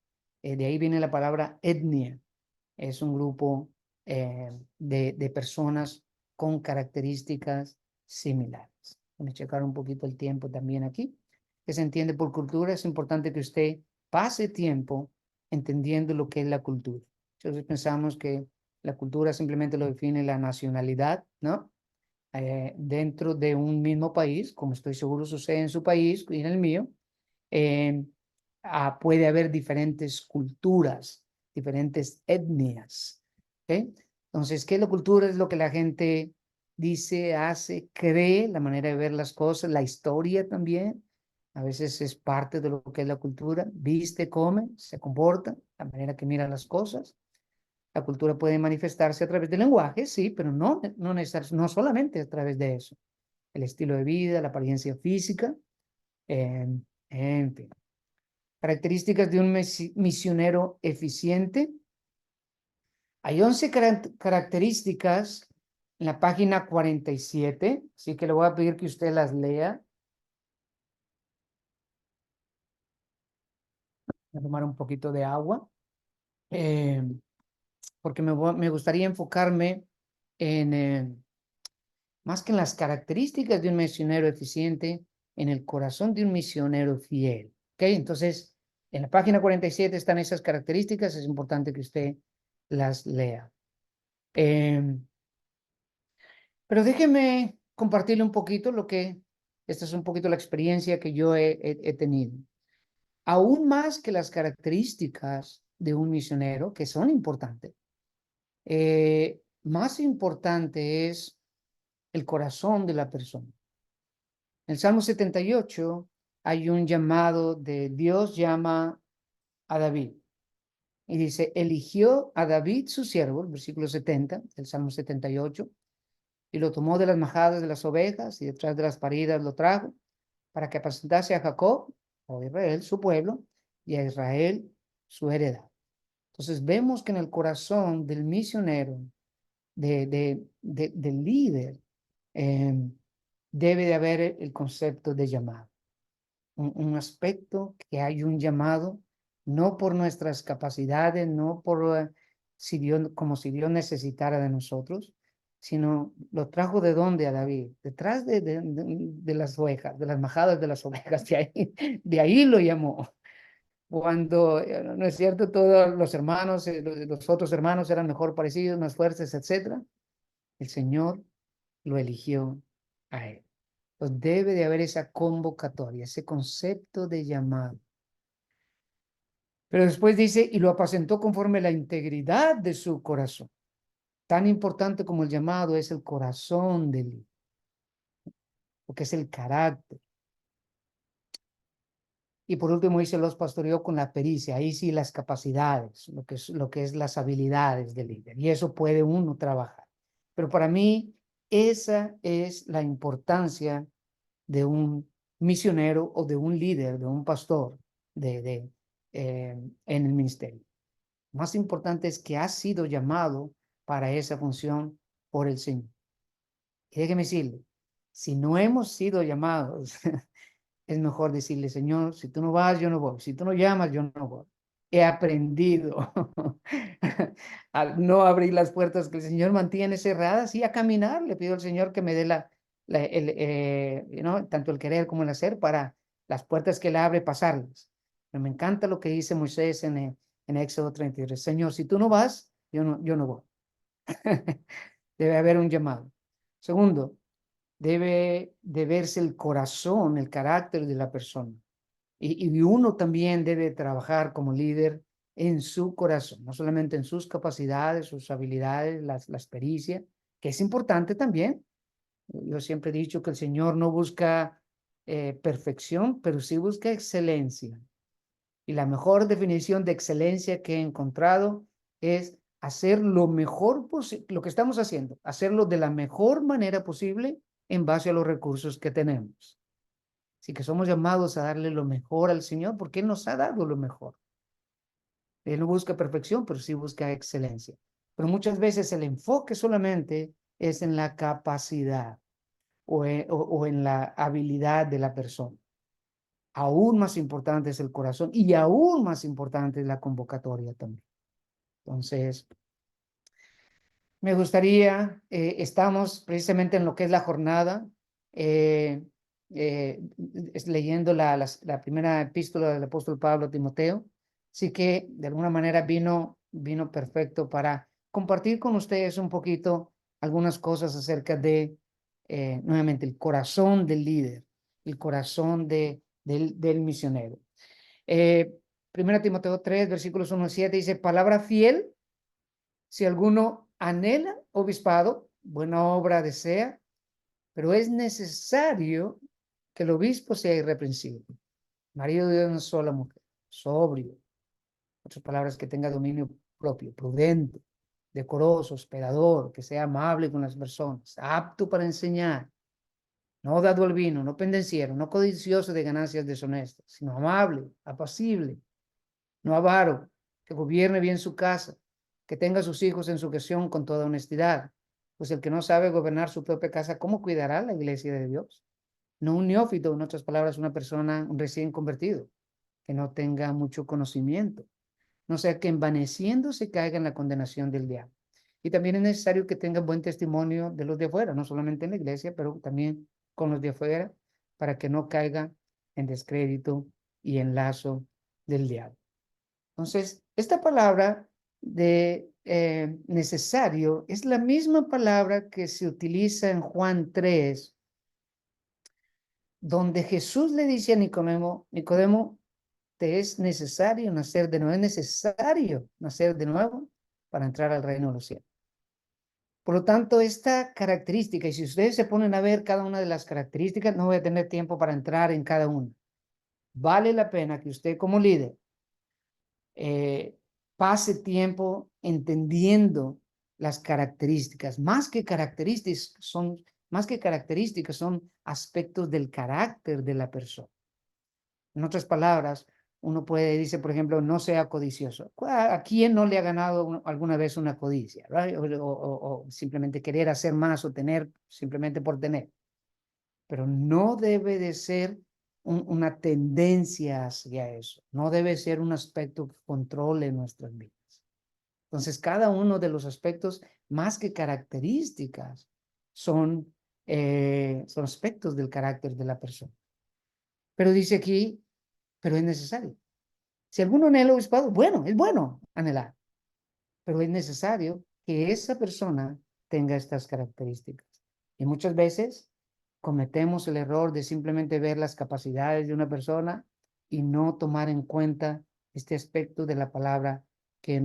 De ahí viene la palabra etnia. Es un grupo de personas con características similares. Voy a checar un poquito el tiempo también aquí. Que se entiende por cultura, es importante que usted pase tiempo entendiendo lo que es la cultura. Entonces pensamos que la cultura simplemente lo define la nacionalidad, ¿no? Dentro de un mismo país, como estoy seguro sucede en su país y en el mío, puede haber diferentes culturas, diferentes etnias. ¿Okay? Entonces, ¿qué es la cultura? Es lo que la gente dice, hace, cree, la manera de ver las cosas, la historia también. A veces es parte de lo que es la cultura. Viste, come, se comporta, la manera que mira las cosas. La cultura puede manifestarse a través del lenguaje, sí, pero no solamente a través de eso. El estilo de vida, la apariencia física, en fin. Características de un misionero eficiente. Hay 11 características en la página 47, así que le voy a pedir que usted las lea. Voy a tomar un poquito de agua, porque me gustaría enfocarme en, más que en las características de un misionero eficiente, en el corazón de un misionero fiel. ¿Ok? Entonces, en la página 47 están esas características, es importante que usted las lea. Pero déjeme compartirle un poquito esta es un poquito la experiencia que yo he tenido. Aún más que las características de un misionero, que son importantes, más importante es el corazón de la persona. En el Salmo 78 hay un llamado de Dios llama a David. Y dice, eligió a David su siervo, el versículo 70 del Salmo 78, y lo tomó de las majadas de las ovejas y detrás de las paridas lo trajo para que apacentase a Jacob, o Israel, su pueblo, y a Israel, su heredad. Entonces vemos que en el corazón del misionero, del líder, debe de haber el concepto de llamado. Un aspecto que hay un llamado, no por nuestras capacidades, no por como si Dios necesitara de nosotros, sino lo trajo de dónde a David, detrás de las ovejas, de las majadas de las ovejas, de ahí lo llamó. Cuando, no es cierto, todos los hermanos, los otros hermanos eran mejor parecidos, más fuertes, etcétera, el Señor lo eligió a él. Pues debe de haber esa convocatoria, ese concepto de llamado. Pero después dice, y lo apacentó conforme la integridad de su corazón. Tan importante como el llamado es el corazón del líder, porque es el carácter. Y por último dice, los pastoreó con la pericia, ahí sí las capacidades, lo que es las habilidades del líder. Y eso puede uno trabajar. Pero para mí, esa es la importancia de un misionero o de un líder, de un pastor en el ministerio. Más importante es que ha sido llamado para esa función por el Señor. Y déjeme decirle, si no hemos sido llamados, es mejor decirle, Señor, si tú no vas, yo no voy. Si tú no llamas, yo no voy. He aprendido a no abrir las puertas que el Señor mantiene cerradas y a caminar. Le pido al Señor que me dé tanto el querer como el hacer para las puertas que Él abre, pasarlas. Pero me encanta lo que dice Moisés en Éxodo 33. Señor, si tú no vas, yo no voy. Debe haber un llamado. Segundo, debe de verse el corazón, el carácter de la persona. Y uno también debe trabajar como líder en su corazón, no solamente en sus capacidades, sus habilidades, la pericia, que es importante también. Yo siempre he dicho que el Señor no busca perfección, pero sí busca excelencia. Y la mejor definición de excelencia que he encontrado es hacer lo mejor posible, lo que estamos haciendo, hacerlo de la mejor manera posible en base a los recursos que tenemos. Así que somos llamados a darle lo mejor al Señor porque Él nos ha dado lo mejor. Él no busca perfección, pero sí busca excelencia. Pero muchas veces el enfoque solamente es en la capacidad o en la habilidad de la persona. Aún más importante es el corazón y aún más importante es la convocatoria también. Entonces, me gustaría, estamos precisamente en lo que es la jornada, leyendo la primera epístola del apóstol Pablo a Timoteo, así que de alguna manera vino perfecto para compartir con ustedes un poquito algunas cosas acerca de, nuevamente, el corazón del líder, el corazón del misionero. Primera Timoteo 3, versículos 1 al 7, dice, palabra fiel, si alguno anhela obispado, buena obra desea, pero es necesario que el obispo sea irreprensible, marido de una sola mujer, sobrio, otras palabras, que tenga dominio propio, prudente, decoroso, hospedador, que sea amable con las personas, apto para enseñar, no dado al vino, no pendenciero, no codicioso de ganancias deshonestas, sino amable, apacible, no avaro, que gobierne bien su casa, que tenga a sus hijos en sujeción con toda honestidad. Pues el que no sabe gobernar su propia casa, ¿cómo cuidará la iglesia de Dios? No un neófito, en otras palabras, una persona, un recién convertido, que no tenga mucho conocimiento, no sea que envaneciéndose caiga en la condenación del diablo. Y también es necesario que tenga buen testimonio de los de afuera, no solamente en la iglesia, pero también con los de afuera, para que no caiga en descrédito y en lazo del diablo. Entonces, esta palabra de necesario es la misma palabra que se utiliza en Juan 3, donde Jesús le dice a Nicodemo, Nicodemo, te es necesario nacer de nuevo, es necesario nacer de nuevo para entrar al reino de los cielos. Por lo tanto, esta característica, y si ustedes se ponen a ver cada una de las características, no voy a tener tiempo para entrar en cada una. Vale la pena que usted como líder pase tiempo entendiendo las características. Más que características, son aspectos del carácter de la persona. En otras palabras, uno dice, por ejemplo, no sea codicioso. ¿A quién no le ha ganado alguna vez una codicia? ¿Right? O simplemente querer hacer más o tener simplemente por tener. Pero no debe de ser una tendencia hacia eso. No debe ser un aspecto que controle nuestras vidas. Entonces, cada uno de los aspectos, más que características, son aspectos del carácter de la persona. Pero dice aquí, pero es necesario. Si alguno anhela obispado, bueno, es bueno anhelar, pero es necesario que esa persona tenga estas características. Y muchas veces cometemos el error de simplemente ver las capacidades de una persona y no tomar en cuenta este aspecto de la palabra que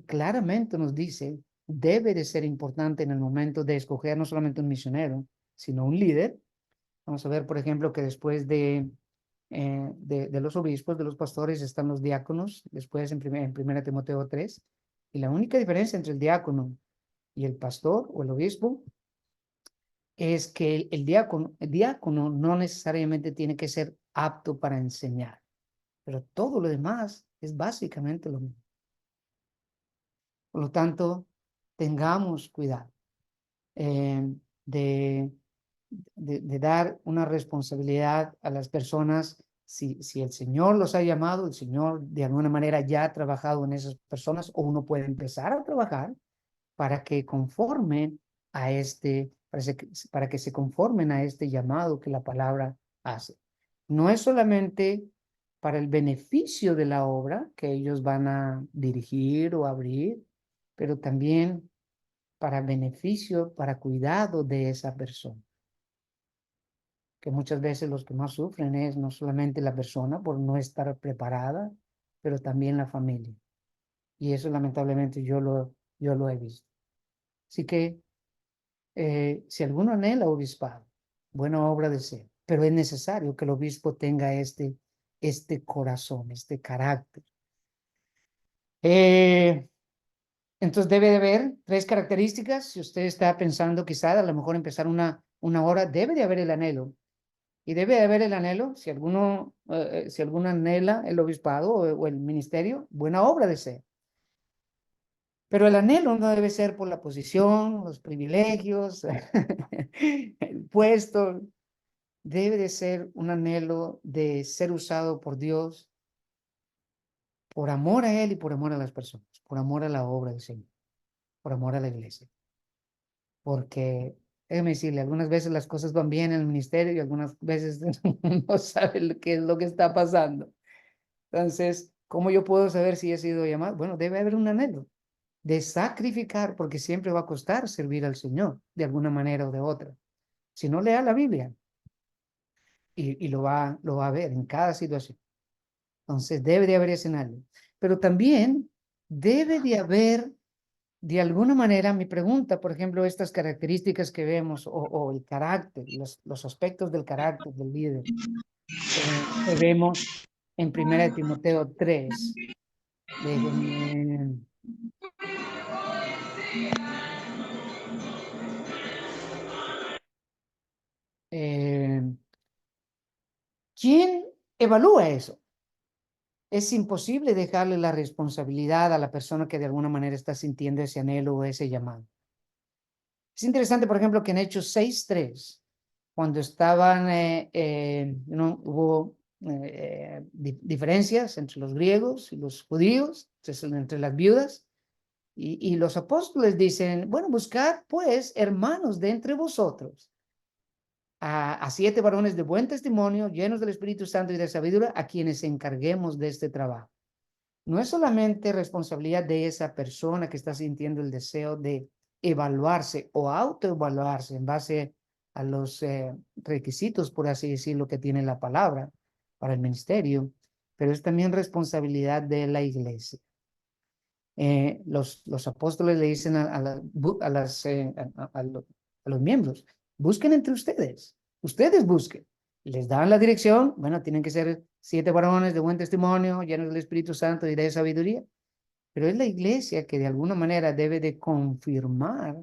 claramente nos dice debe de ser importante en el momento de escoger no solamente un misionero, sino un líder. Vamos a ver, por ejemplo, que después de los obispos, de los pastores, están los diáconos, después en 1 Timoteo 3, y la única diferencia entre el diácono y el pastor o el obispo es que el diácono no necesariamente tiene que ser apto para enseñar, pero todo lo demás es básicamente lo mismo. Por lo tanto, tengamos cuidado de dar una responsabilidad a las personas. Si el Señor los ha llamado, el Señor de alguna manera ya ha trabajado en esas personas, o uno puede empezar a trabajar para que conformen a este para que se conformen a este llamado que la palabra hace. No es solamente para el beneficio de la obra que ellos van a dirigir o abrir, pero también para beneficio, para cuidado de esa persona. Que muchas veces los que más sufren es no solamente la persona por no estar preparada, pero también la familia. Y eso lamentablemente yo lo he visto. Así que si alguno anhela obispado, buena obra desea, pero es necesario que el obispo tenga este corazón, este carácter. Entonces debe de haber 3 características. Si usted está pensando quizá a lo mejor empezar una hora, debe de haber el anhelo. Y debe de haber el anhelo, si alguno anhela el obispado o el ministerio, buena obra desea. Pero el anhelo no debe ser por la posición, los privilegios, el puesto. Debe de ser un anhelo de ser usado por Dios por amor a Él y por amor a las personas, por amor a la obra del Señor, por amor a la iglesia. Porque, déjeme decirle, algunas veces las cosas van bien en el ministerio y algunas veces no sabe qué es lo que está pasando. Entonces, ¿cómo yo puedo saber si he sido llamado? Bueno, debe haber un anhelo de sacrificar, porque siempre va a costar servir al Señor, de alguna manera o de otra. Si no, lea la Biblia y lo va a ver en cada situación. Entonces, debe de haber ese anhelo. Pero también debe de haber, de alguna manera, mi pregunta, por ejemplo, estas características que vemos, o el carácter, los aspectos del carácter del líder, que vemos en 1 Timoteo 3. Déjenme. ¿Quién evalúa eso? Es imposible dejarle la responsabilidad a la persona que de alguna manera está sintiendo ese anhelo o ese llamado. Es interesante, por ejemplo, que en Hechos 6:3, cuando estaban, hubo diferencias entre los griegos y los judíos, entre las viudas, y los apóstoles dicen, bueno, buscad pues hermanos de entre vosotros a 7 varones de buen testimonio, llenos del Espíritu Santo y de sabiduría, a quienes encarguemos de este trabajo. No es solamente responsabilidad de esa persona que está sintiendo el deseo de evaluarse o autoevaluarse en base a los requisitos, por así decirlo, que tiene la palabra para el ministerio, pero es también responsabilidad de la iglesia. Los apóstoles le dicen a los miembros, busquen entre ustedes busquen. Les dan la dirección, bueno, tienen que ser 7 varones de buen testimonio, llenos del Espíritu Santo y de sabiduría, pero es la iglesia que de alguna manera debe de confirmar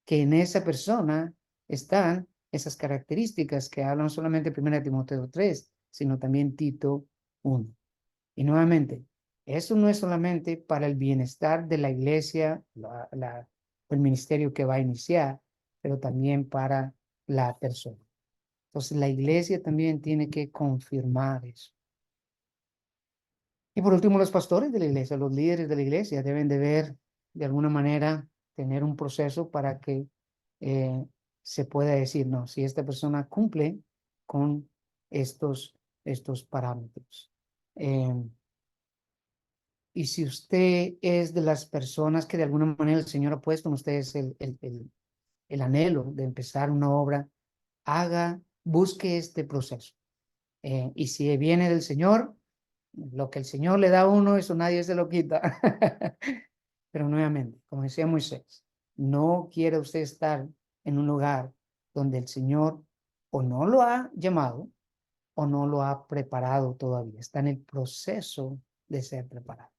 que en esa persona están esas características que hablan solamente 1 Timoteo 3, sino también Tito 1. Y nuevamente, eso no es solamente para el bienestar de la iglesia, el ministerio que va a iniciar, pero también para la persona. Entonces, la iglesia también tiene que confirmar eso. Y por último, los pastores de la iglesia, los líderes de la iglesia deben de ver, de alguna manera, tener un proceso para que se pueda decir, no, si esta persona cumple con estos parámetros. Y si usted es de las personas que de alguna manera el Señor ha puesto en ustedes el anhelo de empezar una obra, busque este proceso. Y si viene del Señor, lo que el Señor le da a uno, eso nadie se lo quita. Pero nuevamente, como decía Moisés, no quiere usted estar en un lugar donde el Señor o no lo ha llamado o no lo ha preparado todavía. Está en el proceso de ser preparado.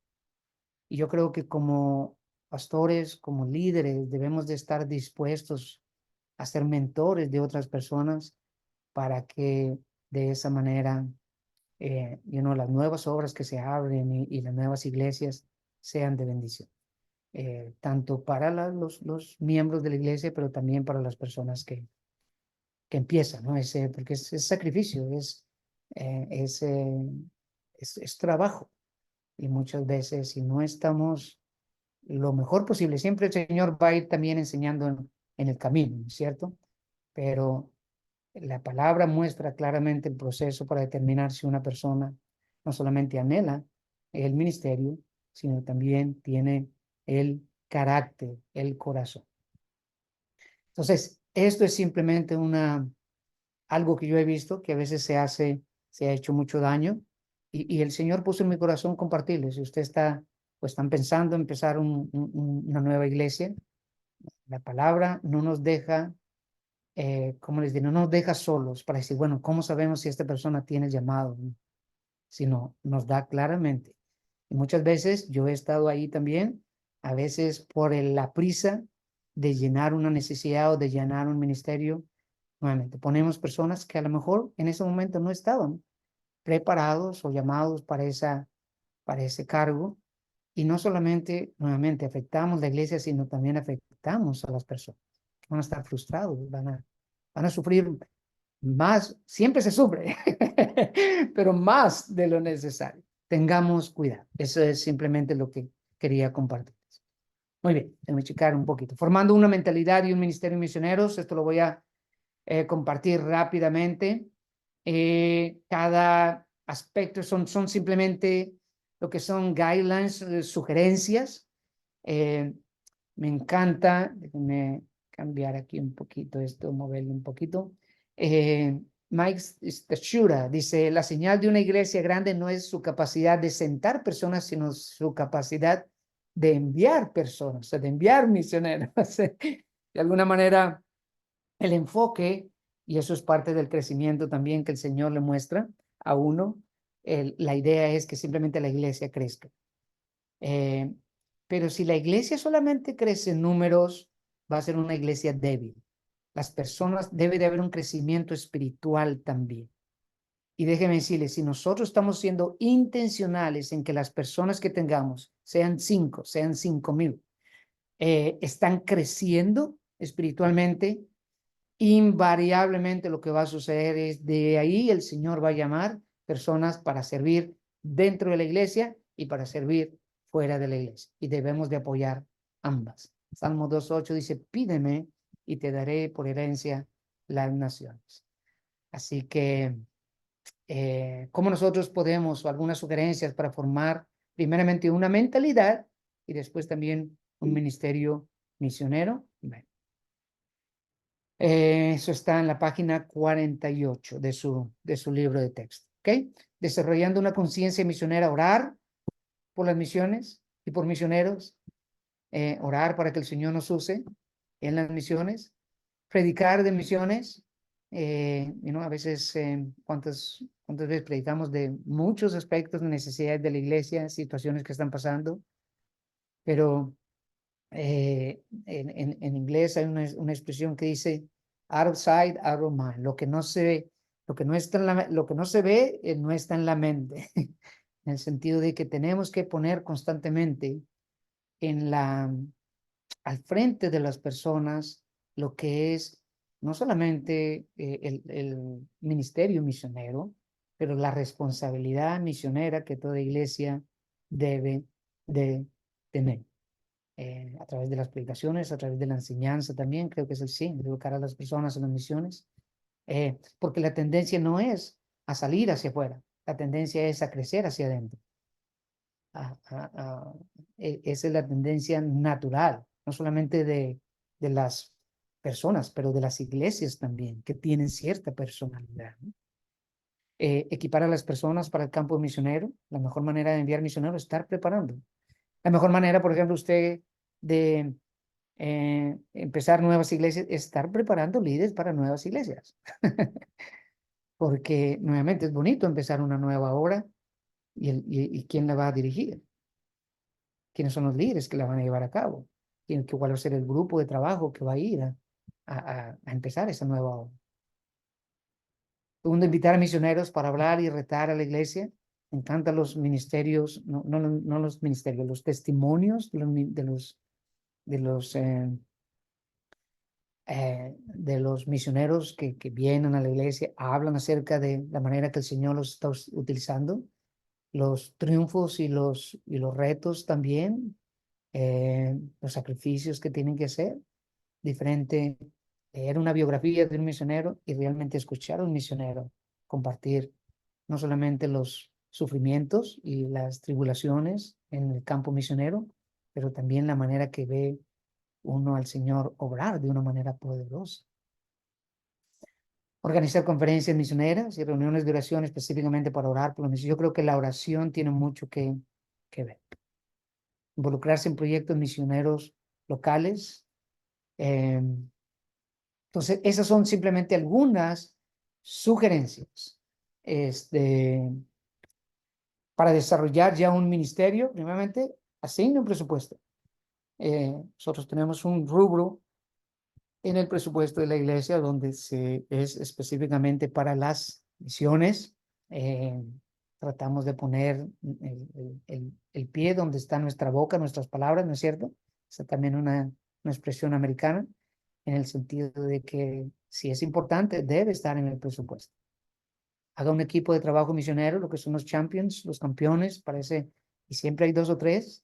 Y yo creo que como pastores, como líderes, debemos de estar dispuestos a ser mentores de otras personas para que de esa manera, las nuevas obras que se abren y las nuevas iglesias sean de bendición. Tanto para los miembros de la iglesia, pero también para las personas que empiezan, ¿no? Porque es sacrificio, es trabajo. Y muchas veces, si no estamos lo mejor posible, siempre el Señor va a ir también enseñando en el camino, ¿cierto? pero la palabra muestra claramente el proceso para determinar si una persona no solamente anhela el ministerio, sino también tiene el carácter, el corazón. Entonces, esto es simplemente algo que yo he visto que a veces se ha hecho mucho daño y el Señor puso en mi corazón compartirlo. Si usted están pensando en empezar una nueva iglesia, la palabra no nos deja, como les digo, no nos deja solos para decir, bueno, ¿cómo sabemos si esta persona tiene llamado? Sino nos da claramente. Y muchas veces yo he estado ahí también, a veces por la prisa de llenar una necesidad o de llenar un ministerio. Nuevamente, ponemos personas que a lo mejor en ese momento no estaban preparados o llamados para ese cargo. Y no solamente, nuevamente, afectamos la iglesia, sino también afectamos a las personas. Van a estar frustrados, van a sufrir más, siempre se sufre, pero más de lo necesario. Tengamos cuidado. Eso es simplemente lo que quería compartir. Muy bien, déjame checar un poquito. Formando una mentalidad y un ministerio de misioneros, esto lo voy a compartir rápidamente. Cada aspecto son simplemente lo que son guidelines, sugerencias. Me encanta, déjenme cambiar aquí un poquito esto, moverlo un poquito. Mike Stachura dice, la señal de una iglesia grande no es su capacidad de sentar personas, sino su capacidad de enviar personas, o sea, de enviar misioneros. De alguna manera, el enfoque, y eso es parte del crecimiento también que el Señor le muestra a uno, la idea es que simplemente la iglesia crezca. Pero si la iglesia solamente crece en números, va a ser una iglesia débil. Las personas, debe de haber un crecimiento espiritual también. Y déjenme decirles, si nosotros estamos siendo intencionales en que las personas que tengamos, sean 5, sean 5,000, están creciendo espiritualmente, invariablemente lo que va a suceder es de ahí el Señor va a llamar personas para servir dentro de la iglesia y para servir fuera de la iglesia. Y debemos de apoyar ambas. Salmo 2:8 dice, pídeme y te daré por herencia las naciones. Así que, ¿cómo nosotros podemos, o algunas sugerencias para formar primeramente una mentalidad y después también un ministerio misionero? Bueno, eso está en la página 48 de su libro de texto. ¿Ok? Desarrollando una conciencia misionera, orar por las misiones y por misioneros, orar para que el Señor nos use en las misiones, predicar de misiones. A veces, ¿cuántas veces predicamos de muchos aspectos de necesidades de la iglesia, situaciones que están pasando? Pero en inglés hay una expresión que dice out of sight, out of mind. Lo que no se ve, lo que no se ve, no está en la mente. En el sentido de que tenemos que poner constantemente al frente de las personas lo que es no solamente el ministerio misionero, pero la responsabilidad misionera que toda iglesia debe de tener. A través de las predicaciones, a través de la enseñanza también, creo que es el sí, educar a las personas en las misiones, porque la tendencia no es a salir hacia afuera, la tendencia es a crecer hacia adentro. Esa es la tendencia natural, no solamente de las personas, pero de las iglesias también, que tienen cierta personalidad, ¿no? Equipar a las personas para el campo misionero, la mejor manera de enviar misioneros es estar preparando. La mejor manera, por ejemplo, usted de empezar nuevas iglesias es estar preparando líderes para nuevas iglesias. Porque nuevamente es bonito empezar una nueva obra y quién la va a dirigir. ¿Quiénes son los líderes que la van a llevar a cabo? ¿Cuál va a ser el grupo de trabajo que va a ir a empezar esa nueva obra? Segundo, invitar a misioneros para hablar y retar a la iglesia. Me encantan los ministerios, no los ministerios, los testimonios de los misioneros que vienen a la iglesia, hablan acerca de la manera que el Señor los está utilizando, los triunfos y los retos también, los sacrificios que tienen que hacer, diferente leer una biografía de un misionero y realmente escuchar a un misionero compartir no solamente los sufrimientos y las tribulaciones en el campo misionero, pero también la manera que ve uno al Señor obrar de una manera poderosa. Organizar conferencias misioneras y reuniones de oración específicamente para orar por los misioneros. Yo creo que la oración tiene mucho que ver. Involucrarse en proyectos misioneros locales. Entonces, esas son simplemente algunas sugerencias para desarrollar ya un ministerio. Primeramente, asigne un presupuesto. Nosotros tenemos un rubro en el presupuesto de la iglesia donde es específicamente para las misiones. Tratamos de poner el pie donde está nuestra boca, nuestras palabras, ¿no es cierto? Es también una expresión americana, en el sentido de que si es importante, debe estar en el presupuesto. Haga un equipo de trabajo misionero, lo que son los champions, los campeones, parece, y siempre hay 2 o 3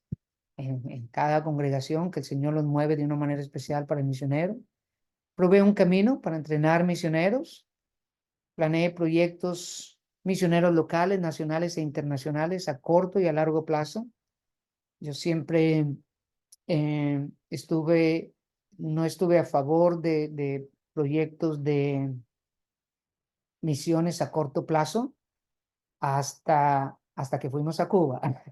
en cada congregación que el Señor los mueve de una manera especial para el misionero. Provee un camino para entrenar misioneros. Planee proyectos misioneros locales, nacionales e internacionales a corto y a largo plazo. Yo siempre no estuve a favor de proyectos de misiones a corto plazo hasta que fuimos a Cuba.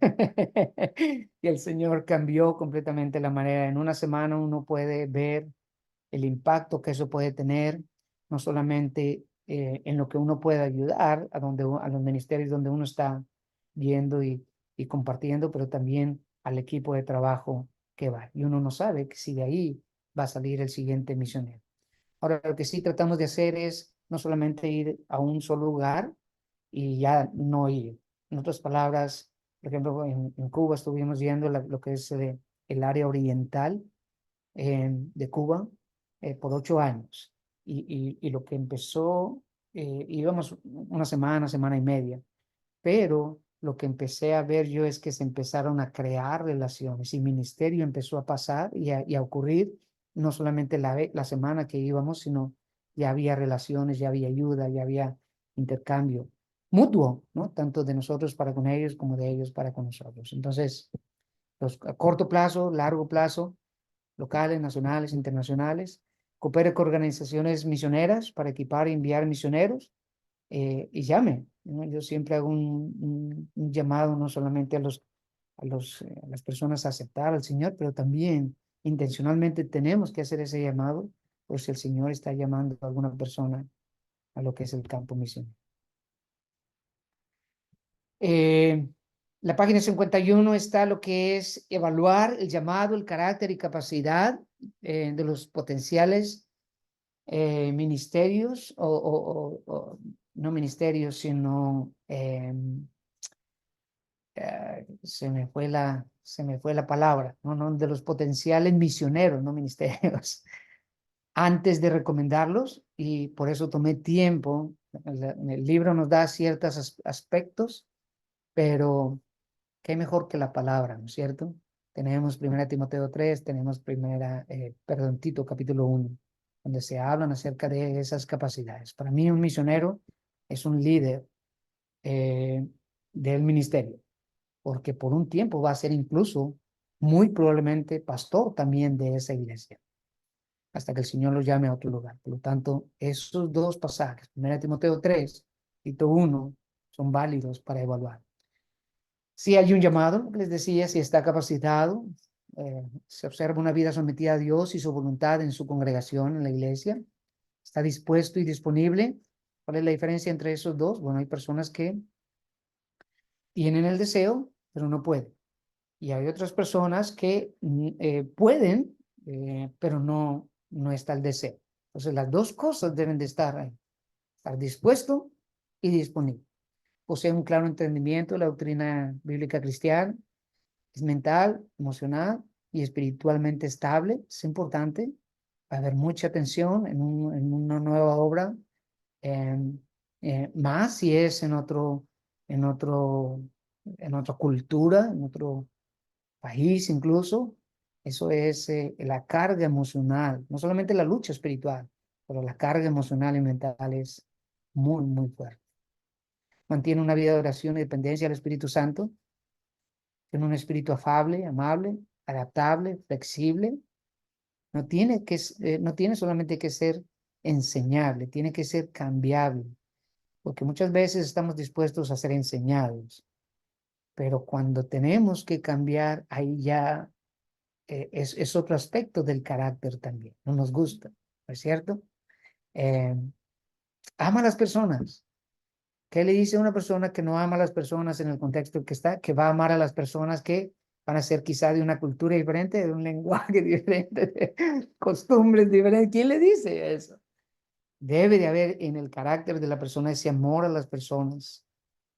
Y el Señor cambió completamente la manera. En una semana uno puede ver el impacto que eso puede tener, no solamente en lo que uno puede ayudar a los ministerios donde uno está viendo y compartiendo, pero también al equipo de trabajo que va. Y uno no sabe que si de ahí va a salir el siguiente misionero. Ahora, lo que sí tratamos de hacer es no solamente ir a un solo lugar y ya no ir. En otras palabras, por ejemplo, en Cuba estuvimos viendo lo que es el área oriental de Cuba por 8 años. Y lo que empezó, íbamos una semana y media, pero lo que empecé a ver yo es que se empezaron a crear relaciones y ministerio empezó a pasar y a ocurrir, no solamente la semana que íbamos, sino ya había relaciones, ya había ayuda, ya había intercambio mutuo, ¿no? Tanto de nosotros para con ellos como de ellos para con nosotros. Entonces, a corto plazo, largo plazo, locales, nacionales, internacionales. Coopere con organizaciones misioneras para equipar y enviar misioneros y llame, ¿no? Yo siempre hago un llamado no solamente a las personas a aceptar al Señor, pero también intencionalmente tenemos que hacer ese llamado por si el Señor está llamando a alguna persona a lo que es el campo misionero. La página 51 está lo que es evaluar el llamado, el carácter y capacidad de los potenciales ministerios o no ministerios, sino se me fue la palabra, ¿no? De los potenciales misioneros, no ministerios, antes de recomendarlos, y por eso tomé tiempo. El libro nos da ciertos aspectos, pero qué mejor que la palabra, ¿no es cierto? Tenemos 1 Timoteo 3, tenemos Tito capítulo 1, donde se hablan acerca de esas capacidades. Para mí un misionero es un líder del ministerio, porque por un tiempo va a ser incluso, muy probablemente, pastor también de esa iglesia, hasta que el Señor lo llame a otro lugar. Por lo tanto, esos 2 pasajes, 1 Timoteo 3, Tito 1, son válidos para evaluar. Si hay un llamado, les decía, si está capacitado, se observa una vida sometida a Dios y su voluntad en su congregación, en la iglesia, está dispuesto y disponible. ¿Cuál es la diferencia entre esos dos? Bueno, hay personas que tienen el deseo, pero no pueden. Y hay otras personas que pueden, pero no está el deseo. Entonces, las 2 cosas deben de estar ahí. Estar dispuesto y disponible. Posee un claro entendimiento de la doctrina bíblica cristiana, es mental, emocional y espiritualmente estable. Es importante. Va a haber mucha atención en una nueva obra, más si es en otra cultura, en otro país incluso. Eso es la carga emocional, no solamente la lucha espiritual, pero la carga emocional y mental es muy, muy fuerte. Mantiene una vida de oración y dependencia del Espíritu Santo. Tiene un espíritu afable, amable, adaptable, flexible. No tiene solamente que ser enseñable, tiene que ser cambiable, porque muchas veces estamos dispuestos a ser enseñados, pero cuando tenemos que cambiar, ahí ya es otro aspecto del carácter también. No nos gusta, ¿no es cierto? Eh, Ama a las personas. ¿Qué le dice a una persona que no ama a las personas en el contexto que está? Que va a amar a las personas que van a ser quizá de una cultura diferente, de un lenguaje diferente, de costumbres diferentes. ¿Quién le dice eso? Debe de haber en el carácter de la persona ese amor a las personas,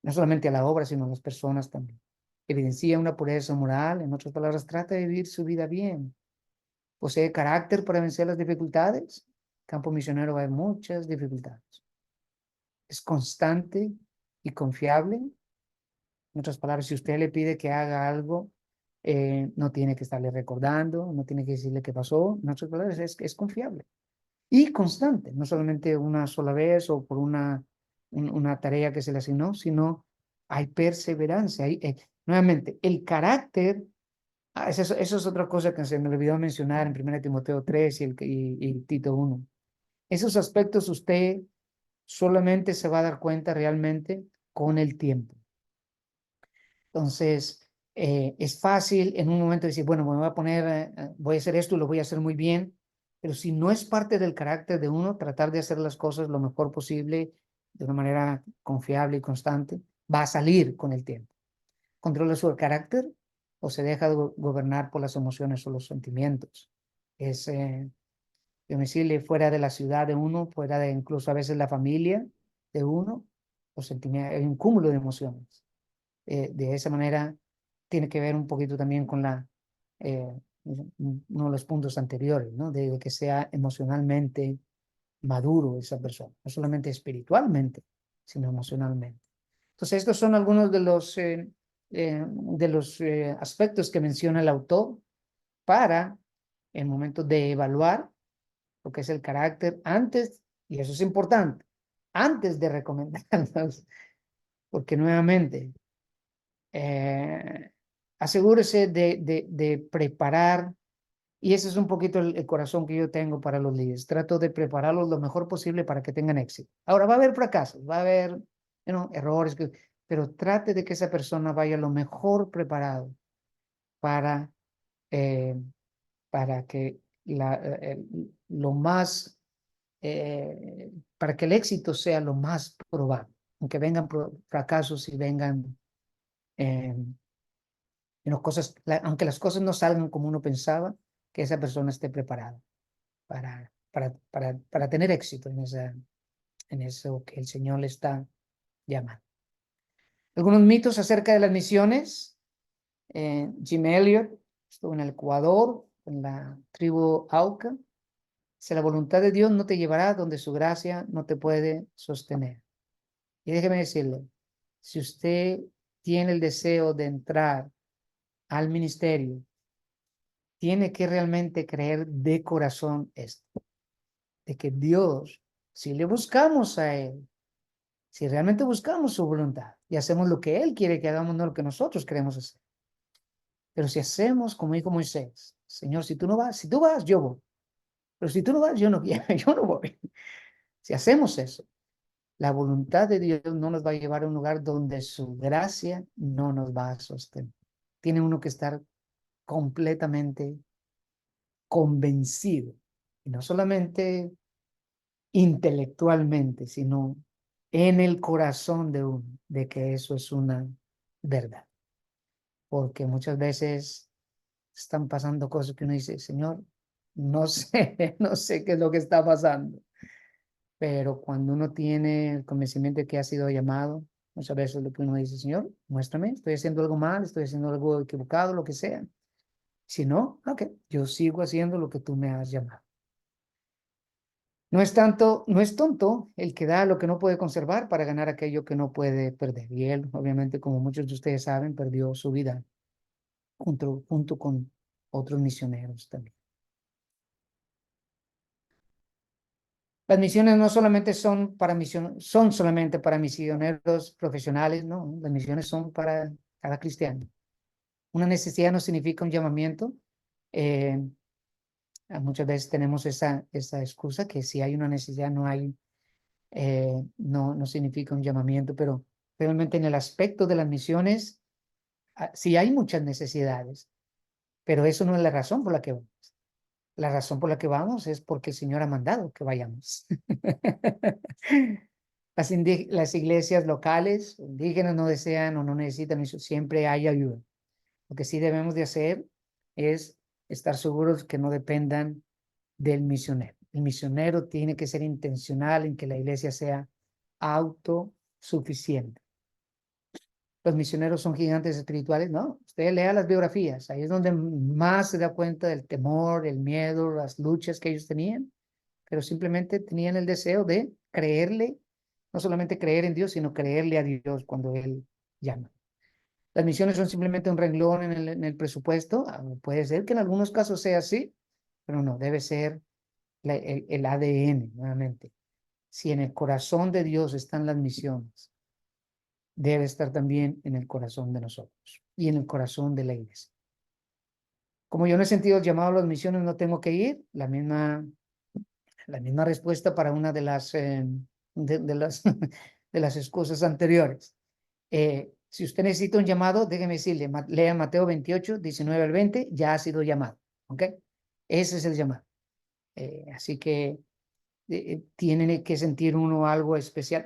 no solamente a la obra, sino a las personas también. Evidencia una pureza moral, en otras palabras, trata de vivir su vida bien. Posee carácter para vencer las dificultades. Campo misionero va a haber muchas dificultades. Es constante y confiable. En otras palabras, si usted le pide que haga algo, no tiene que estarle recordando, no tiene que decirle qué pasó. En otras palabras, es confiable y constante, no solamente una sola vez o por una tarea que se le asignó, sino hay perseverancia. Nuevamente, el carácter, eso es otra cosa que se me olvidó mencionar en 1 Timoteo 3 y Tito 1. Esos aspectos usted solamente se va a dar cuenta realmente con el tiempo. Entonces, es fácil en un momento decir, bueno, me voy a poner, voy a hacer esto y lo voy a hacer muy bien, pero si no es parte del carácter de uno, tratar de hacer las cosas lo mejor posible, de una manera confiable y constante, va a salir con el tiempo. ¿Controla su carácter o se deja gobernar por las emociones o los sentimientos? Es, decirle, fuera de la ciudad de uno, fuera de incluso a veces la familia de uno, los sentimientos, hay un cúmulo de emociones. De esa manera tiene que ver un poquito también con uno de los puntos anteriores, ¿no? De que sea emocionalmente maduro esa persona, no solamente espiritualmente, sino emocionalmente. Entonces, estos son algunos de los aspectos que menciona el autor para el momento de evaluar lo que es el carácter antes, y eso es importante, antes de recomendarlos, porque nuevamente, asegúrese de preparar, y ese es un poquito el corazón que yo tengo para los líderes. Trato de prepararlos lo mejor posible para que tengan éxito. Ahora, va a haber fracasos, va a haber errores, pero trate de que esa persona vaya lo mejor preparado para, eh, para que lo más, para que el éxito sea lo más probable, aunque vengan fracasos y vengan eh, aunque las cosas no salgan como uno pensaba, que esa persona esté preparada para tener éxito en eso que el Señor le está llamando. Algunos mitos acerca de las misiones. Jim Elliot estuvo en el Ecuador, en la tribu Auca. Si la voluntad de Dios no te llevará donde su gracia no te puede sostener. Y déjeme decirle, si usted tiene el deseo de entrar al ministerio, tiene que realmente creer de corazón esto, de que Dios, si le buscamos a Él, si realmente buscamos su voluntad y hacemos lo que Él quiere que hagamos, no lo que nosotros queremos hacer. Pero si hacemos como dijo Moisés, Señor, si tú no vas, si tú vas, yo voy. Pero si tú no vas, yo no, yo no voy. Si hacemos eso, la voluntad de Dios no nos va a llevar a un lugar donde su gracia no nos va a sostener. Tiene uno que estar completamente convencido, y no solamente intelectualmente, sino en el corazón de uno, de que eso es una verdad. Porque muchas veces están pasando cosas que uno dice, Señor, no sé, no sé qué es lo que está pasando. Pero cuando uno tiene el convencimiento de que ha sido llamado, muchas veces lo que uno dice, Señor, muéstrame, estoy haciendo algo mal, estoy haciendo algo equivocado, lo que sea. Si no, ok, yo sigo haciendo lo que tú me has llamado. No es tonto el que da lo que no puede conservar para ganar aquello que no puede perder. Y él, obviamente, como muchos de ustedes saben, perdió su vida junto con otros misioneros también. Las misiones no solamente son para son solamente para misioneros profesionales, no, las misiones son para cada cristiano. Una necesidad no significa un llamamiento. Muchas veces tenemos esa excusa que si hay una necesidad no hay, no significa un llamamiento, pero realmente en el aspecto de las misiones sí hay muchas necesidades, pero eso no es la razón por la que vamos. La razón por la que vamos es porque el Señor ha mandado que vayamos. Las iglesias locales, indígenas no desean o no necesitan eso, siempre hay ayuda. Lo que sí debemos de hacer es estar seguros que no dependan del misionero. El misionero tiene que ser intencional en que la iglesia sea autosuficiente. Los misioneros son gigantes espirituales, ¿no? Usted lea las biografías, ahí es donde más se da cuenta del temor, el miedo, las luchas que ellos tenían, pero simplemente tenían el deseo de creerle, no solamente creer en Dios, sino creerle a Dios cuando Él llama. Las misiones son simplemente un renglón en el presupuesto. Puede ser que en algunos casos sea así, pero no, debe ser el ADN, nuevamente. Si en el corazón de Dios están las misiones, debe estar también en el corazón de nosotros y en el corazón de la iglesia. Como yo no he sentido el llamado a las misiones, no tengo que ir. La misma respuesta para una de las, de las excusas anteriores. Si usted necesita un llamado, déjeme decirle, lea Mateo 28, 19 al 20, ya ha sido llamado. ¿Ok? Ese es el llamado. Así que tiene que sentir uno algo especial.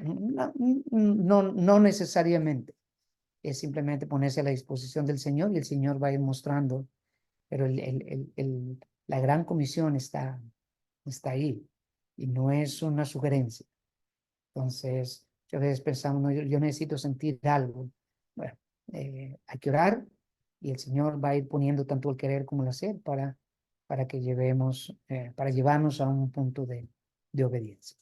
No necesariamente. Es simplemente ponerse a la disposición del Señor y el Señor va a ir mostrando. Pero la gran comisión está ahí y no es una sugerencia. Entonces, yo a veces pensamos, no, yo necesito sentir algo. Bueno, hay que orar y el Señor va a ir poniendo tanto el querer como el hacer para que para llevarnos a un punto de obediencia.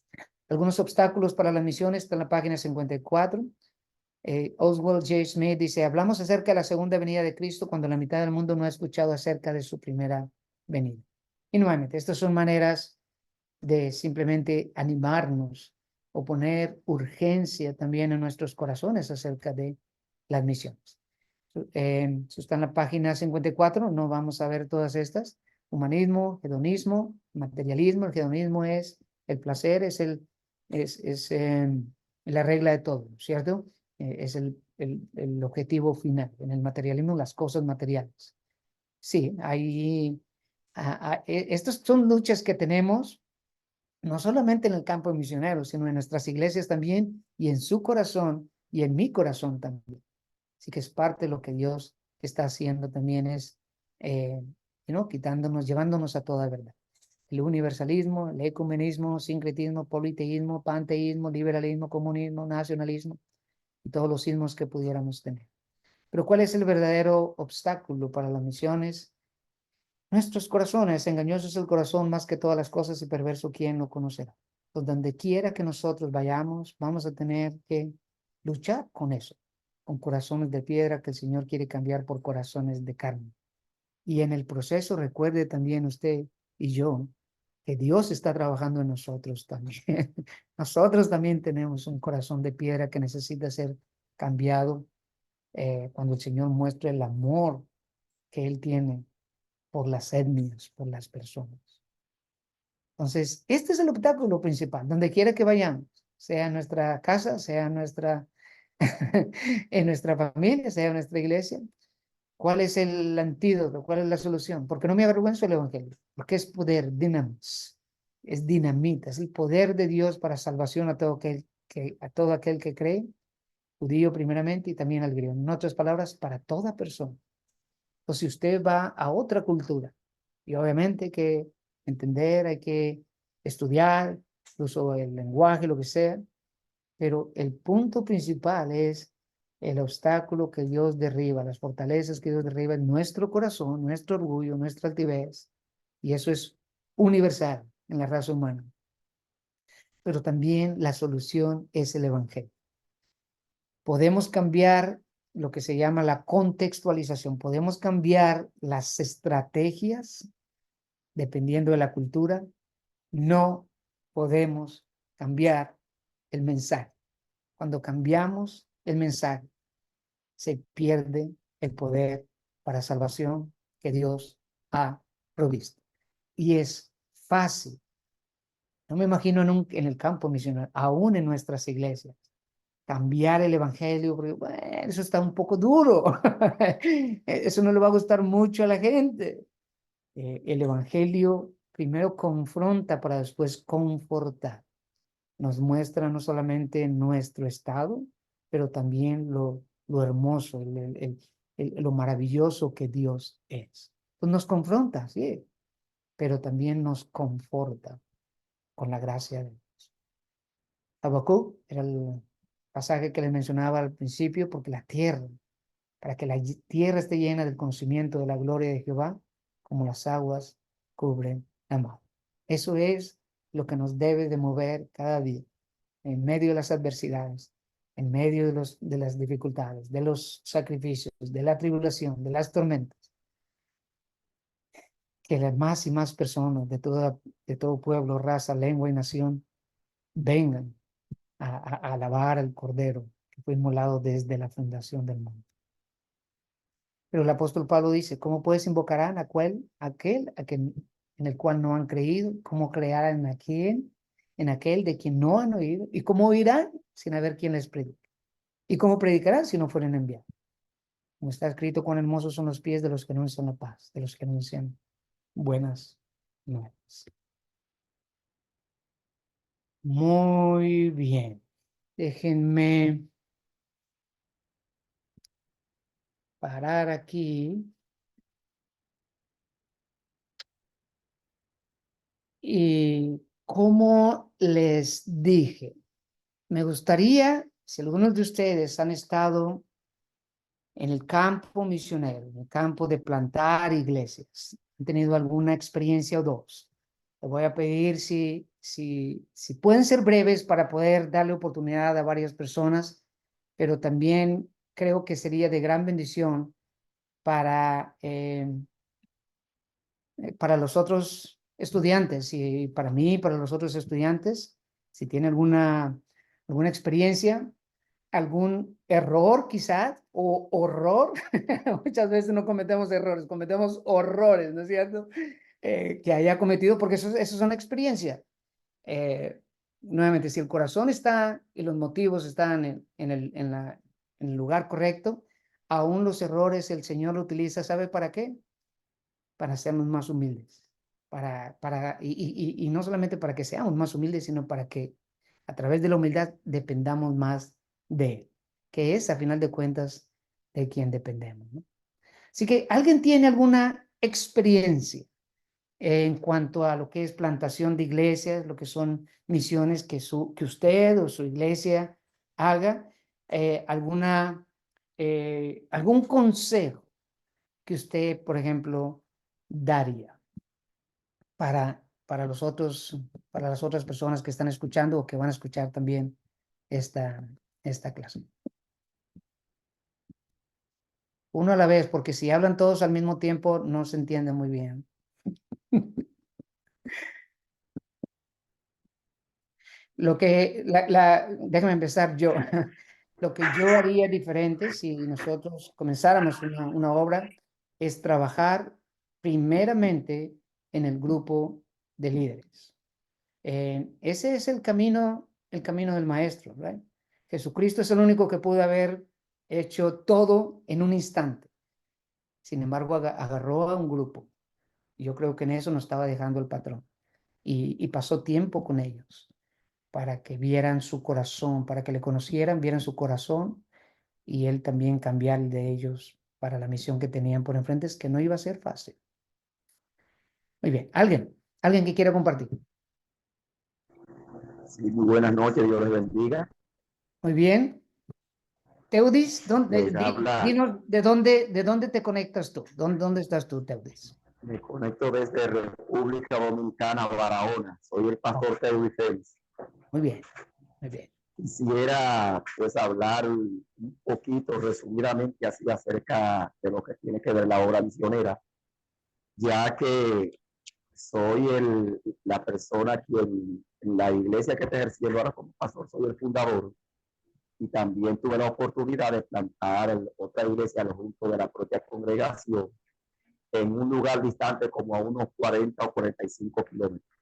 Algunos obstáculos para las misiones están en la página 54. Oswald J. Smith dice, hablamos acerca de la segunda venida de Cristo cuando la mitad del mundo no ha escuchado acerca de su primera venida. Y nuevamente, estas son maneras de simplemente animarnos o poner urgencia también en nuestros corazones acerca de las misiones. Si está en la página 54, no vamos a ver todas estas. Humanismo, hedonismo, materialismo. El hedonismo es el placer, es la regla de todo, ¿cierto? Es el objetivo final. En el materialismo, las cosas materiales. Sí, estas son luchas que tenemos, no solamente en el campo de misioneros, sino en nuestras iglesias también, y en su corazón, y en mi corazón también. Así que es parte de lo que Dios está haciendo también es, quitándonos, llevándonos a toda verdad. El universalismo, el ecumenismo, sincretismo, politeísmo, panteísmo, liberalismo, comunismo, nacionalismo y todos los ismos que pudiéramos tener. Pero ¿cuál es el verdadero obstáculo para las misiones? Nuestros corazones. Engañoso es el corazón más que todas las cosas y perverso, ¿quién lo conocerá? Pues donde quiera que nosotros vayamos, vamos a tener que luchar con eso, con corazones de piedra que el Señor quiere cambiar por corazones de carne. Y en el proceso recuerde también usted y yo que Dios está trabajando en nosotros también. Nosotros también tenemos un corazón de piedra que necesita ser cambiado cuando el Señor muestre el amor que Él tiene por las etnias, por las personas. Entonces, este es el obstáculo principal, donde quiera que vayamos, sea en nuestra casa, sea en nuestra, en nuestra familia, sea en nuestra iglesia. ¿Cuál es el antídoto? ¿Cuál es la solución? Porque no me avergüenzo del evangelio, porque es poder, dinamis, es dinamita, es el poder de Dios para salvación a todo aquel que cree, judío primeramente y también al griego. En otras palabras, para toda persona. O si usted va a otra cultura, y obviamente hay que entender, hay que estudiar, incluso el lenguaje, lo que sea, pero el punto principal es el obstáculo que Dios derriba, las fortalezas que Dios derriba en nuestro corazón, nuestro orgullo, nuestra altivez, y eso es universal en la raza humana. Pero también la solución es el evangelio. Podemos cambiar lo que se llama la contextualización, podemos cambiar las estrategias dependiendo de la cultura, no podemos cambiar el mensaje. Cuando cambiamos el mensaje, se pierde el poder para salvación que Dios ha provisto. Y es fácil. No me imagino en el campo misionero, aún en nuestras iglesias, cambiar el evangelio, porque bueno, eso está un poco duro. Eso no le va a gustar mucho a la gente. El evangelio primero confronta para después confortar. Nos muestra no solamente nuestro estado, pero también lo hermoso, lo maravilloso que Dios es. Pues nos confronta, sí, pero también nos conforta con la gracia de Dios. Habacuc era el pasaje que les mencionaba al principio, porque la tierra, para que la tierra esté llena del conocimiento de la gloria de Jehová, como las aguas cubren la mar. Eso es lo que nos debe de mover cada día, en medio de las adversidades, en medio de las dificultades, de los sacrificios, de la tribulación, de las tormentas. Que las más y más personas de todo pueblo, raza, lengua y nación vengan a alabar al Cordero que fue inmolado desde la fundación del mundo. Pero el apóstol Pablo dice, ¿cómo pues invocarán a aquel en el cual no han creído? ¿Cómo crearán en aquel de quien no han oído? ¿Y cómo oirán sin haber quien les predique? ¿Y cómo predicarán si no fueren enviados? Como está escrito, cuán hermosos son los pies de los que anuncian la paz, de los que anuncian buenas nuevas. Muy bien. Déjenme parar aquí. Y como les dije, me gustaría, si algunos de ustedes han estado en el campo misionero, en el campo de plantar iglesias, han tenido alguna experiencia o dos, les voy a pedir si pueden ser breves para poder darle oportunidad a varias personas, pero también creo que sería de gran bendición para los otros estudiantes y para mí, para los otros estudiantes, si tiene alguna experiencia, algún error quizás o horror. Muchas veces no cometemos errores, cometemos horrores, ¿no es cierto? Que haya cometido, porque eso son experiencias. Nuevamente, si el corazón está y los motivos están en el lugar correcto, aún los errores el Señor lo utiliza, ¿sabe para qué? Para hacernos más humildes, y no solamente para que seamos más humildes, sino para que a través de la humildad dependamos más de Él, que es a final de cuentas de quien dependemos, ¿no? Así que, ¿alguien tiene alguna experiencia en cuanto a lo que es plantación de iglesias, lo que son misiones que usted o su iglesia haga? ¿Algún consejo que usted, por ejemplo, daría para las otras personas que están escuchando o que van a escuchar también esta clase? Uno a la vez, porque si hablan todos al mismo tiempo no se entiende muy bien. Déjame empezar yo. Lo que yo haría diferente si nosotros comenzáramos una obra es trabajar primeramente en el grupo de líderes. Ese es el camino del maestro, ¿right? Jesucristo es el único que pudo haber hecho todo en un instante. Sin embargo, agarró a un grupo. Yo creo que en eso nos estaba dejando el patrón. Y pasó tiempo con ellos para que vieran su corazón, para que le conocieran, vieran su corazón y él también cambiar de ellos para la misión que tenían por enfrente, es que no iba a ser fácil. Muy bien, alguien que quiera compartir. Sí, muy buenas noches, Dios les bendiga. Muy bien. Teudis, Habla, dinos de dónde te conectas tú. ¿Dónde estás tú, Teudis? me conecto desde República Dominicana, Barahona. Soy el pastor Teudis Félix. Muy bien, muy bien. Quisiera pues hablar un poquito resumidamente así acerca de lo que tiene que ver la obra misionera, ya que soy la persona quien en la iglesia que estoy ejerciendo ahora como pastor, soy el fundador. Y también tuve la oportunidad de plantar otra iglesia a lo junto de la propia congregación en un lugar distante como a unos 40 o 45 kilómetros.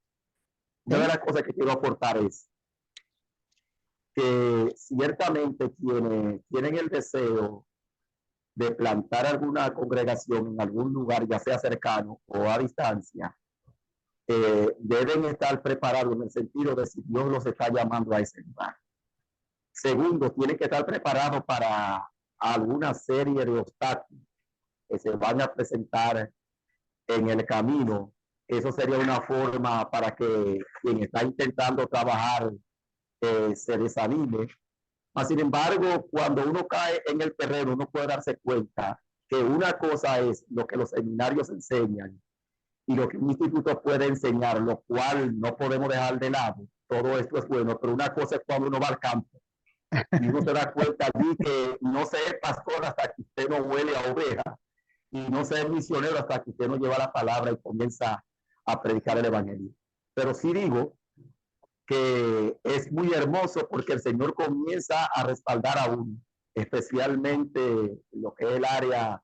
Una de las cosas que quiero aportar es que ciertamente quienes tienen el deseo de plantar alguna congregación en algún lugar, ya sea cercano o a distancia, deben estar preparados en el sentido de si Dios los está llamando a ese lugar. Segundo, tienen que estar preparados para alguna serie de obstáculos que se van a presentar en el camino. Eso sería una forma para que quien está intentando trabajar se desanime. Sin embargo, cuando uno cae en el terreno, uno puede darse cuenta que una cosa es lo que los seminarios enseñan y lo que un instituto puede enseñar, lo cual no podemos dejar de lado. Todo esto es bueno, pero una cosa es cuando uno va al campo y uno se da cuenta allí que no se es pastor hasta que usted no huele a oveja y no se es misionero hasta que usted no lleva la palabra y comienza a predicar el evangelio. Pero sí digo que es muy hermoso porque el Señor comienza a respaldar a uno, especialmente lo que es el área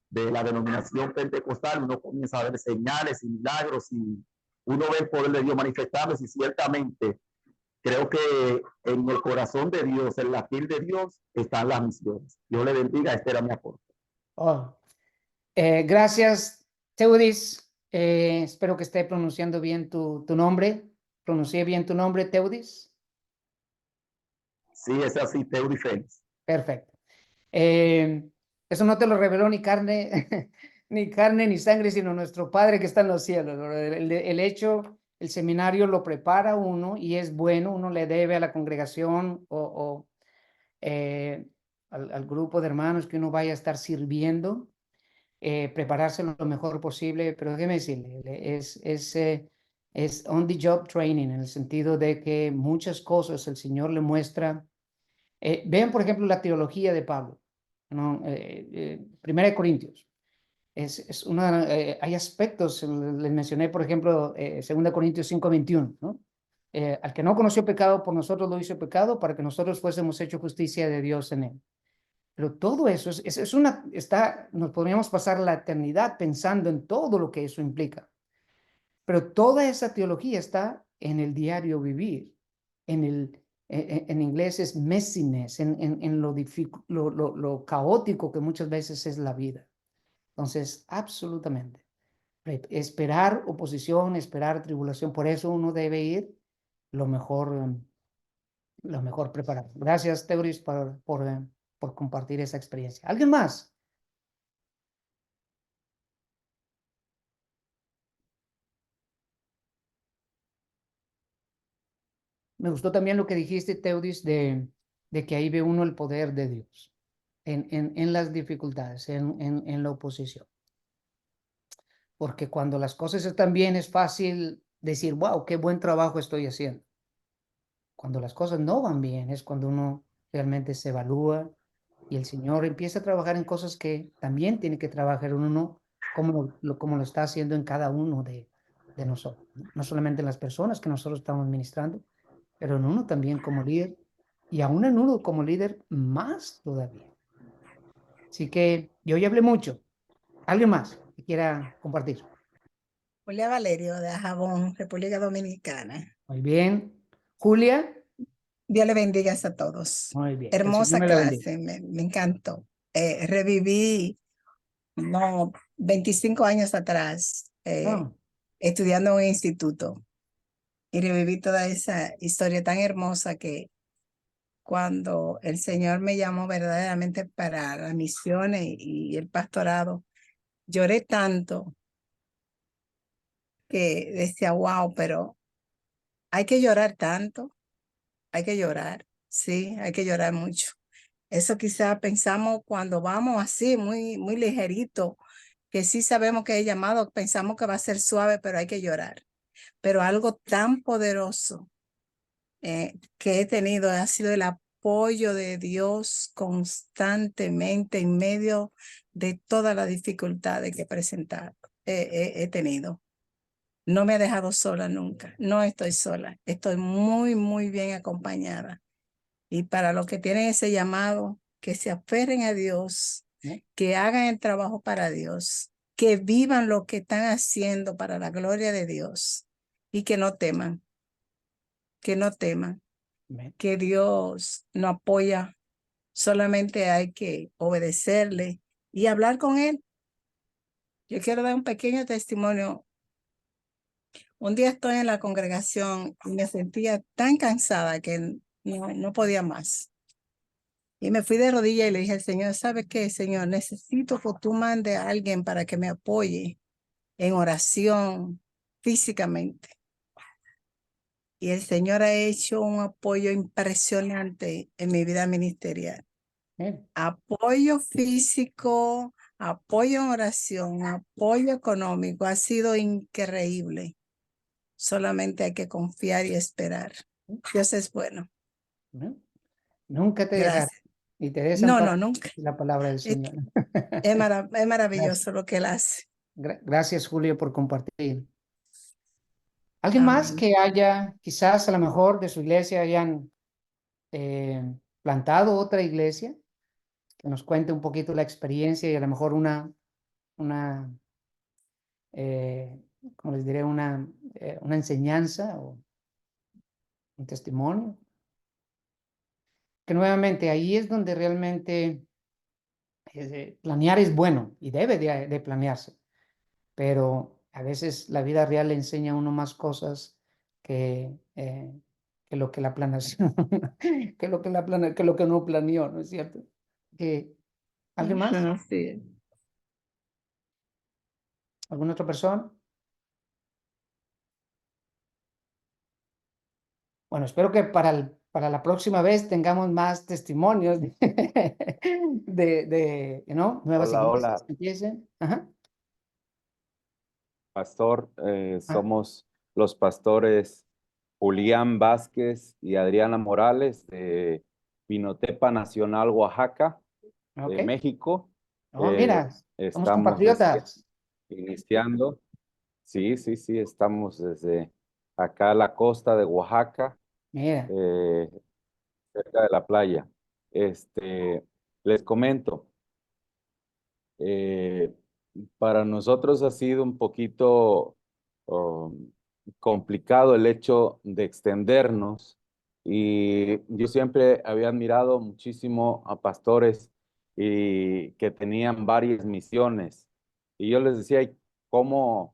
de la denominación pentecostal. Uno comienza a ver señales y milagros y uno ve el poder de Dios manifestándose y ciertamente creo que en el corazón de Dios, en la piel de Dios, están las misiones. Dios le bendiga, este era mi aporte. Oh, gracias, Teudis. Espero que esté pronunciando bien tu nombre. ¿Pronuncié bien tu nombre, Teudis? Sí, es así, Teudis Félix. Perfecto. Eso no te lo reveló ni carne, ni carne ni sangre, sino nuestro Padre que está en los cielos. El hecho, el seminario lo prepara uno y es bueno, uno le debe a la congregación o al grupo de hermanos que uno vaya a estar sirviendo, prepararse lo mejor posible, pero déjeme decirle, es on the job training en el sentido de que muchas cosas el Señor le muestra. Vean, por ejemplo, la teología de Pablo, ¿no? Primera de Corintios. Hay aspectos, les mencioné, por ejemplo, 2 Corintios 5:21, ¿no? Al que no conoció pecado, por nosotros lo hizo pecado, para que nosotros fuésemos hecho justicia de Dios en él. Pero todo eso nos podríamos pasar la eternidad pensando en todo lo que eso implica. Pero toda esa teología está en el diario vivir, en inglés es messiness, en lo caótico que muchas veces es la vida. Entonces, absolutamente. Esperar oposición, esperar tribulación, por eso uno debe ir lo mejor preparado. Gracias, Teuris, por compartir esa experiencia. ¿Alguien más? Me gustó también lo que dijiste, Teudis, de que ahí ve uno el poder de Dios en las dificultades, en la oposición. Porque cuando las cosas están bien es fácil decir, wow, qué buen trabajo estoy haciendo. Cuando las cosas no van bien es cuando uno realmente se evalúa y el Señor empieza a trabajar en cosas que también tiene que trabajar en uno, como lo está haciendo en cada uno de nosotros. No solamente en las personas que nosotros estamos ministrando, pero en uno también como líder, y aún en uno como líder más todavía. Así que yo ya hablé mucho. ¿Alguien más que quiera compartir? Julia Valerio, de Ajabón, República Dominicana. Muy bien. Julia. Dios le bendiga a todos. Muy bien. Hermosa clase, me encantó. Reviví 25 años atrás, estudiando en un instituto, y reviví toda esa historia tan hermosa que cuando el Señor me llamó verdaderamente para las misiones y el pastorado, lloré tanto que decía, wow, pero hay que llorar tanto, hay que llorar, sí, hay que llorar mucho. Eso quizá pensamos cuando vamos así, muy, muy ligerito, que sí sabemos que es llamado, pensamos que va a ser suave, pero hay que llorar. Pero algo tan poderoso que he tenido ha sido el apoyo de Dios constantemente en medio de todas las dificultades que he tenido. no me ha dejado sola nunca. No estoy sola. Estoy muy, muy bien acompañada. Y para los que tienen ese llamado, que se aferren a Dios, que hagan el trabajo para Dios, que vivan lo que están haciendo para la gloria de Dios y que no teman, que no teman, Amén. que Dios nos apoya. Solamente hay que obedecerle y hablar con Él. Yo quiero dar un pequeño testimonio. Un día estoy en la congregación y me sentía tan cansada que no podía más. Y me fui de rodillas y le dije al Señor, ¿sabe qué, Señor? Necesito que tú mandes a alguien para que me apoye en oración físicamente. Y el Señor ha hecho un apoyo impresionante en mi vida ministerial. Amén. Apoyo físico, apoyo en oración, apoyo económico. Ha sido increíble. Solamente hay que confiar y esperar. Dios es bueno. Amén. Nunca te dejará Gracias. y te No, desampara nunca. la palabra del Es, Señor. es Gracias. maravilloso lo que Él hace. Gracias, Julio, por compartir. ¿Alguien más Amén. que haya, quizás a lo mejor de su iglesia hayan plantado otra iglesia? Que nos cuente un poquito la experiencia y a lo mejor una ¿cómo les diré? Una enseñanza o un testimonio. Que nuevamente ahí es donde realmente planear es bueno y debe de planearse, pero a veces la vida real le enseña a uno más cosas que lo que la planeación, que lo que uno planeó, ¿no es cierto? ¿Alguien más? Ajá, sí. ¿Alguna otra persona? Bueno, espero que para la próxima vez tengamos más testimonios ¿no? Nuevas Hola, iglesias hola, que empiecen. Ajá. pastor. Ah, Somos los pastores Julián Vázquez y Adriana Morales de Pinotepa Nacional, Oaxaca, de ok. México. Oh, mira, somos Estamos compatriotas. iniciando. Sí, sí, sí, estamos desde acá a la costa de Oaxaca, Mira, eh, cerca de la playa. Les comento. Eh, para nosotros ha sido un poquito complicado el hecho de extendernos y yo siempre había admirado muchísimo a pastores y que tenían varias misiones y yo les decía, "¿Y cómo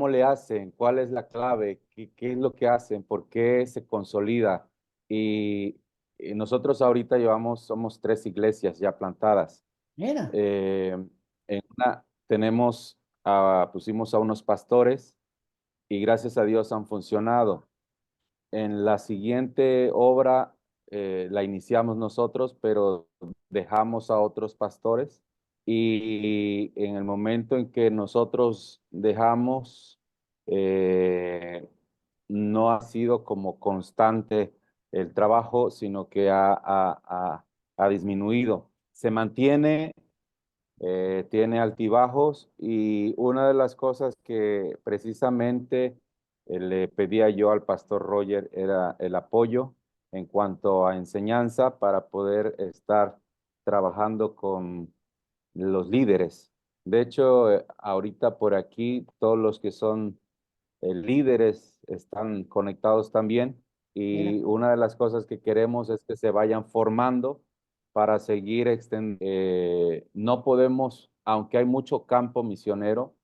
le hacen? ¿Cuál es la clave? ¿Qué es lo que hacen? ¿Por qué se consolida?" Y nosotros ahorita somos 3 iglesias ya plantadas. mira. En una pusimos a unos pastores y gracias a Dios han funcionado. En la siguiente obra la iniciamos nosotros, pero dejamos a otros pastores y en el momento en que nosotros dejamos, eh, no ha sido como constante el trabajo, sino que ha disminuido. Se mantiene, tiene altibajos y una de las cosas que precisamente le pedía yo al pastor Roger era el apoyo en cuanto a enseñanza para poder estar trabajando con los líderes. De hecho, ahorita por aquí todos los que son líderes están conectados también Mira, y una de las cosas que queremos es que se vayan formando para seguir extendiendo. No podemos, aunque hay mucho campo misionero,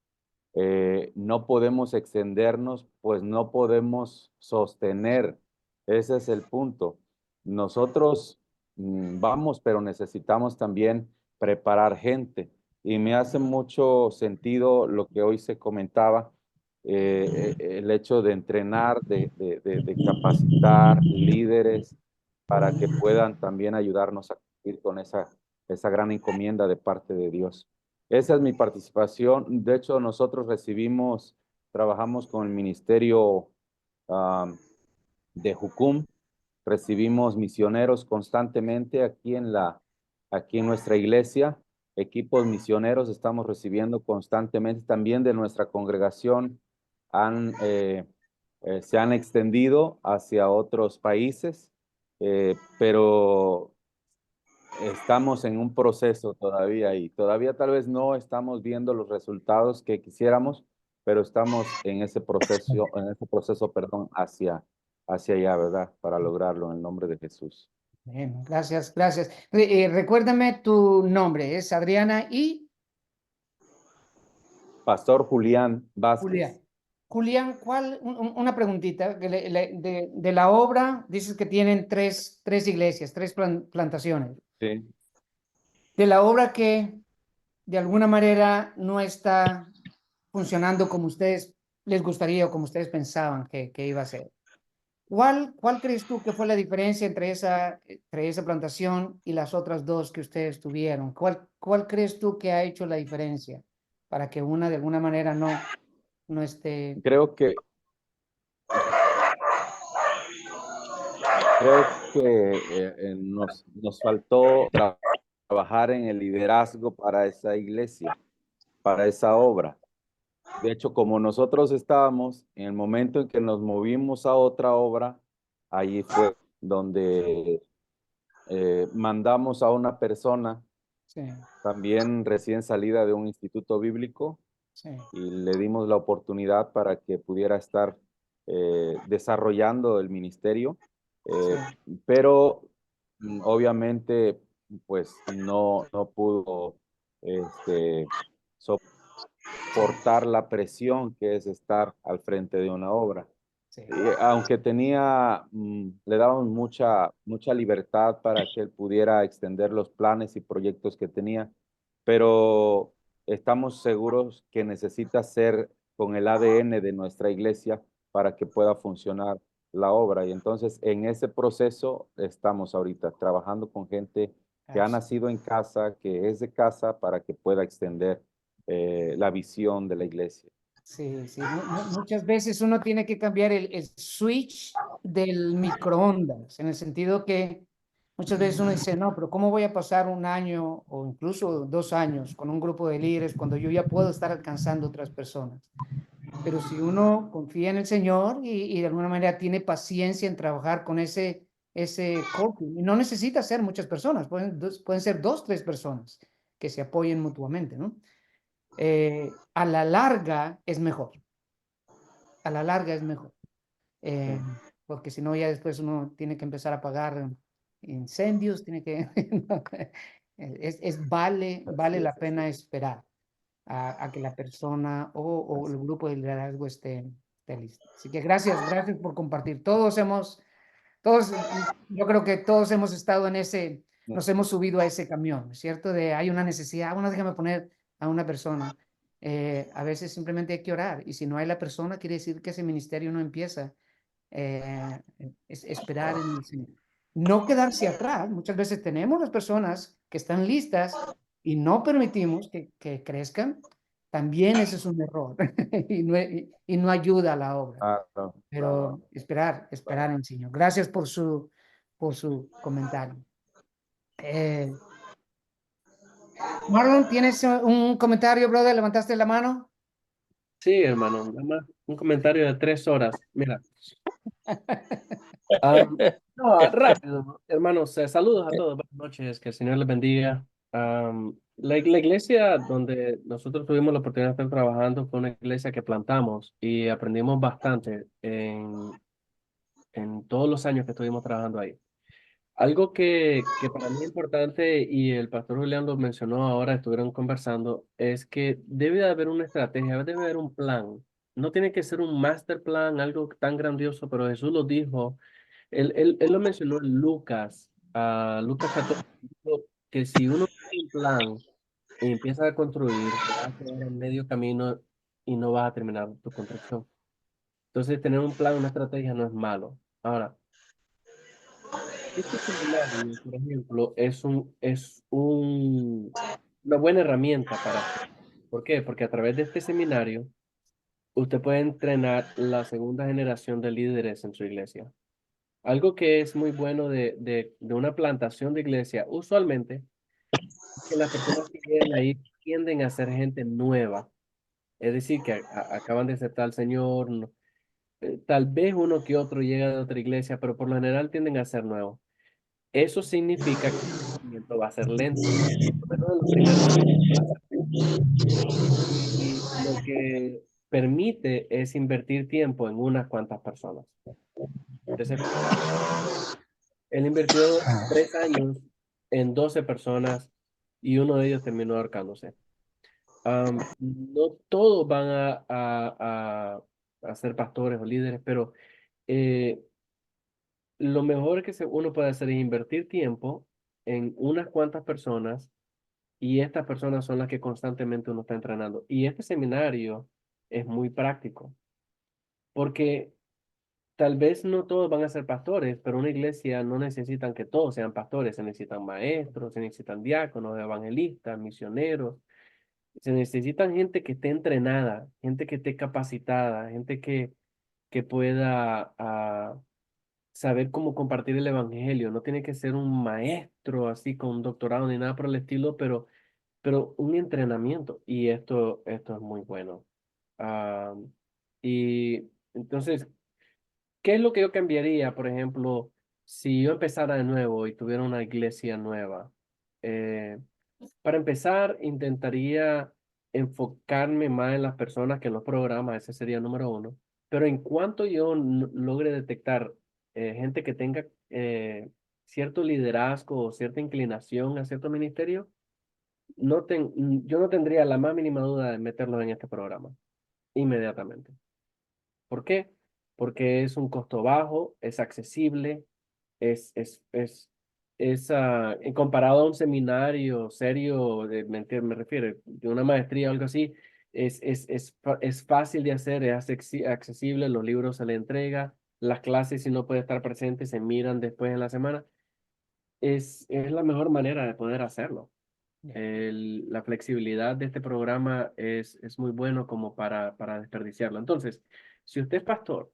no podemos extendernos, pues no podemos sostener. Ese es el punto. Nosotros vamos, pero necesitamos también preparar gente. Y me hace mucho sentido lo que hoy se comentaba, el hecho de entrenar, de capacitar líderes para que puedan también ayudarnos a cumplir con esa gran encomienda de parte de Dios. Esa es mi participación. De hecho, nosotros trabajamos con el ministerio de Jucum, recibimos misioneros constantemente aquí en nuestra iglesia, equipos misioneros estamos recibiendo constantemente también de nuestra congregación. se han extendido hacia otros países, pero estamos en un proceso todavía y todavía tal vez no estamos viendo los resultados que quisiéramos, pero estamos en ese proceso, perdón, hacia allá, ¿verdad? Para lograrlo en el nombre de Jesús. Bueno, gracias, gracias. Recuérdame tu nombre, es Adriana y Pastor Julián Vázquez. Julián. Julián, una preguntita, de la obra, dices que tienen tres iglesias, tres plantaciones. Sí. De la obra que de alguna manera no está funcionando como ustedes les gustaría o como ustedes pensaban que iba a ser. ¿Cuál crees tú que fue la diferencia entre esa plantación y las otras dos que ustedes tuvieron? ¿Cuál crees tú que ha hecho la diferencia para que una de alguna manera no esté? Creo que nos faltó trabajar en el liderazgo para esa iglesia, para esa obra. De hecho, como nosotros estábamos, en el momento en que nos movimos a otra obra, allí fue donde mandamos a una persona, Sí, también recién salida de un instituto bíblico, sí, y le dimos la oportunidad para que pudiera estar desarrollando el ministerio, pero obviamente pues no pudo soportar la presión que es estar al frente de una obra. sí. Aunque le daban mucha libertad para que él pudiera extender los planes y proyectos que tenía, pero estamos seguros que necesita ser con el ADN de nuestra iglesia para que pueda funcionar la obra. Y entonces en ese proceso estamos ahorita trabajando con gente que ha nacido en casa, que es de casa, para que pueda extender la visión de la iglesia. Sí, sí. Muchas veces uno tiene que cambiar el switch del microondas, en el sentido que muchas veces uno dice, no, pero ¿cómo voy a pasar un año o incluso 2 años con un grupo de líderes cuando yo ya puedo estar alcanzando otras personas? Pero si uno confía en el Señor y de alguna manera tiene paciencia en trabajar con ese coaching, y no necesita ser muchas personas, pueden ser 2, 3 personas que se apoyen mutuamente, ¿no? A la larga es mejor. A la larga es mejor. Porque si no, ya después uno tiene que empezar a pagar incendios, tiene que... vale la pena esperar a que la persona o el grupo de liderazgo esté listo. Así que gracias por compartir. Yo creo que todos hemos estado nos hemos subido a ese camión, ¿cierto? Hay una necesidad, bueno, déjame poner a una persona. A veces simplemente hay que orar y si no hay la persona, quiere decir que ese ministerio no empieza. Es esperar en el Señor. No quedarse atrás. Muchas veces tenemos las personas que están listas y no permitimos que crezcan. También ese es un error y no ayuda a la obra. Pero esperar en el Señor. Gracias por su comentario. Marlon, ¿tienes un comentario, brother? ¿Levantaste la mano? Sí, hermano, nada más un comentario de 3 horas. Mira. No, rápido, hermanos, saludos a todos, buenas noches, que el Señor les bendiga. La iglesia donde nosotros tuvimos la oportunidad de estar trabajando fue una iglesia que plantamos y aprendimos bastante en todos los años que estuvimos trabajando ahí. Algo que para mí es importante y el pastor Julián lo mencionó ahora, estuvieron conversando, es que debe de haber una estrategia, debe de haber un plan. No tiene que ser un master plan, algo tan grandioso, pero Jesús lo dijo. Él lo mencionó en Lucas, Lucas 14, dijo que si uno tiene un plan y empieza a construir, te vas a quedar en medio camino y no vas a terminar tu construcción. Entonces, tener un plan, una estrategia no es malo. Ahora, este seminario, por ejemplo, una buena herramienta para... ¿Por qué? Porque a través de este seminario, usted puede entrenar la segunda generación de líderes en su iglesia. Algo que es muy bueno de una plantación de iglesia, usualmente, es que las personas que vienen ahí tienden a ser gente nueva. es decir, que acaban de aceptar al Señor, tal vez uno que otro llega de otra iglesia, pero por lo general tienden a ser nuevos. Eso significa que el crecimiento va a ser lento, por lo menos en los primeros años va a ser lento. Y lo que permite es invertir tiempo en unas cuantas personas. Entonces, él invirtió 3 años en 12 personas y uno de ellos terminó ahorcándose. No todos van a ser pastores o líderes, pero eh, lo mejor que uno puede hacer es invertir tiempo en unas cuantas personas y estas personas son las que constantemente uno está entrenando. Y este seminario es muy práctico porque tal vez no todos van a ser pastores, pero una iglesia no necesitan que todos sean pastores, se necesitan maestros, se necesitan diáconos, evangelistas, misioneros, se necesitan gente que esté entrenada, gente que esté capacitada, gente que pueda saber cómo compartir el evangelio. No tiene que ser un maestro así con un doctorado ni nada por el estilo, pero un entrenamiento y esto es muy bueno. Ah, y entonces, ¿qué es lo que yo cambiaría, por ejemplo, si yo empezara de nuevo y tuviera una iglesia nueva? Eh, para empezar, intentaría enfocarme más en las personas que en los programas, ese sería el número uno. Pero en cuanto yo logre detectar gente que tenga cierto liderazgo o cierta inclinación a cierto ministerio, yo no tendría la más mínima duda de meterlos en este programa inmediatamente. ¿Por qué? Porque es un costo bajo, es accesible, comparado a un seminario serio, me refiero, de una maestría o algo así, es fácil de hacer, es accesible, los libros se le entrega, las clases, si no puede estar presente, se miran después en la semana. Es la mejor manera de poder hacerlo. La flexibilidad de este programa es muy bueno como para desperdiciarlo. Entonces, si usted es pastor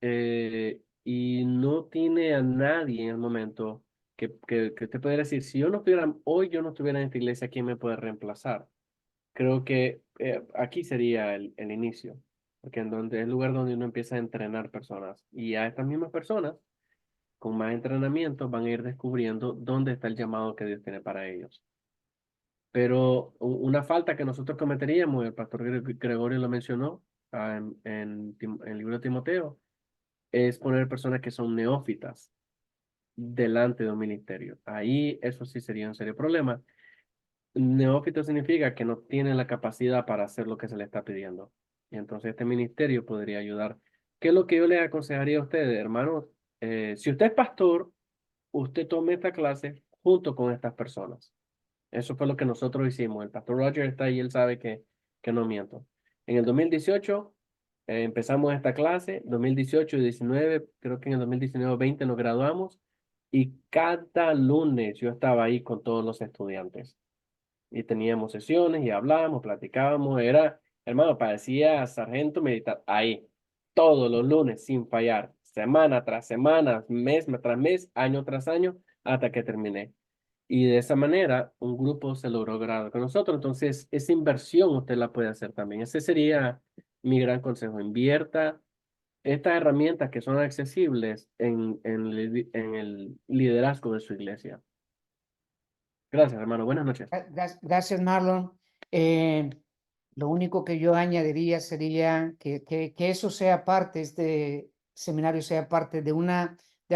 y no tiene a nadie en el momento que usted pudiera decir, si yo no estuviera, hoy yo no estuviera en esta iglesia, ¿quién me puede reemplazar? Creo que aquí sería el inicio, porque es el lugar donde uno empieza a entrenar personas y a estas mismas personas, con más entrenamiento, van a ir descubriendo dónde está el llamado que Dios tiene para ellos. Pero una falta que nosotros cometeríamos, el pastor Gregorio lo mencionó en el libro de Timoteo, es poner personas que son neófitas delante de un ministerio. Ahí eso sí sería un serio problema. Neófito significa que no tienen la capacidad para hacer lo que se le está pidiendo. Y entonces este ministerio podría ayudar. ¿Qué es lo que yo les aconsejaría a ustedes, hermanos? Si usted es pastor, usted tome esta clase junto con estas personas. Eso fue lo que nosotros hicimos. El pastor Roger está ahí, él sabe que no miento. En el 2018 empezamos esta clase, 2018 y 19, creo que en el 2019 20 nos graduamos y cada lunes yo estaba ahí con todos los estudiantes y teníamos sesiones y hablábamos, platicábamos, hermano, parecía sargento militar, ahí, todos los lunes sin fallar, semana tras semana, mes tras mes, año tras año, hasta que terminé. Y de esa manera, un grupo se logró graduar con nosotros. Entonces, esa inversión usted la puede hacer también. Ese sería mi gran consejo. Invierta estas herramientas que son accesibles en el liderazgo de su iglesia. Gracias, hermano. Buenas noches. Gracias, Marlon. Lo único que yo añadiría sería que eso sea parte, este seminario sea parte de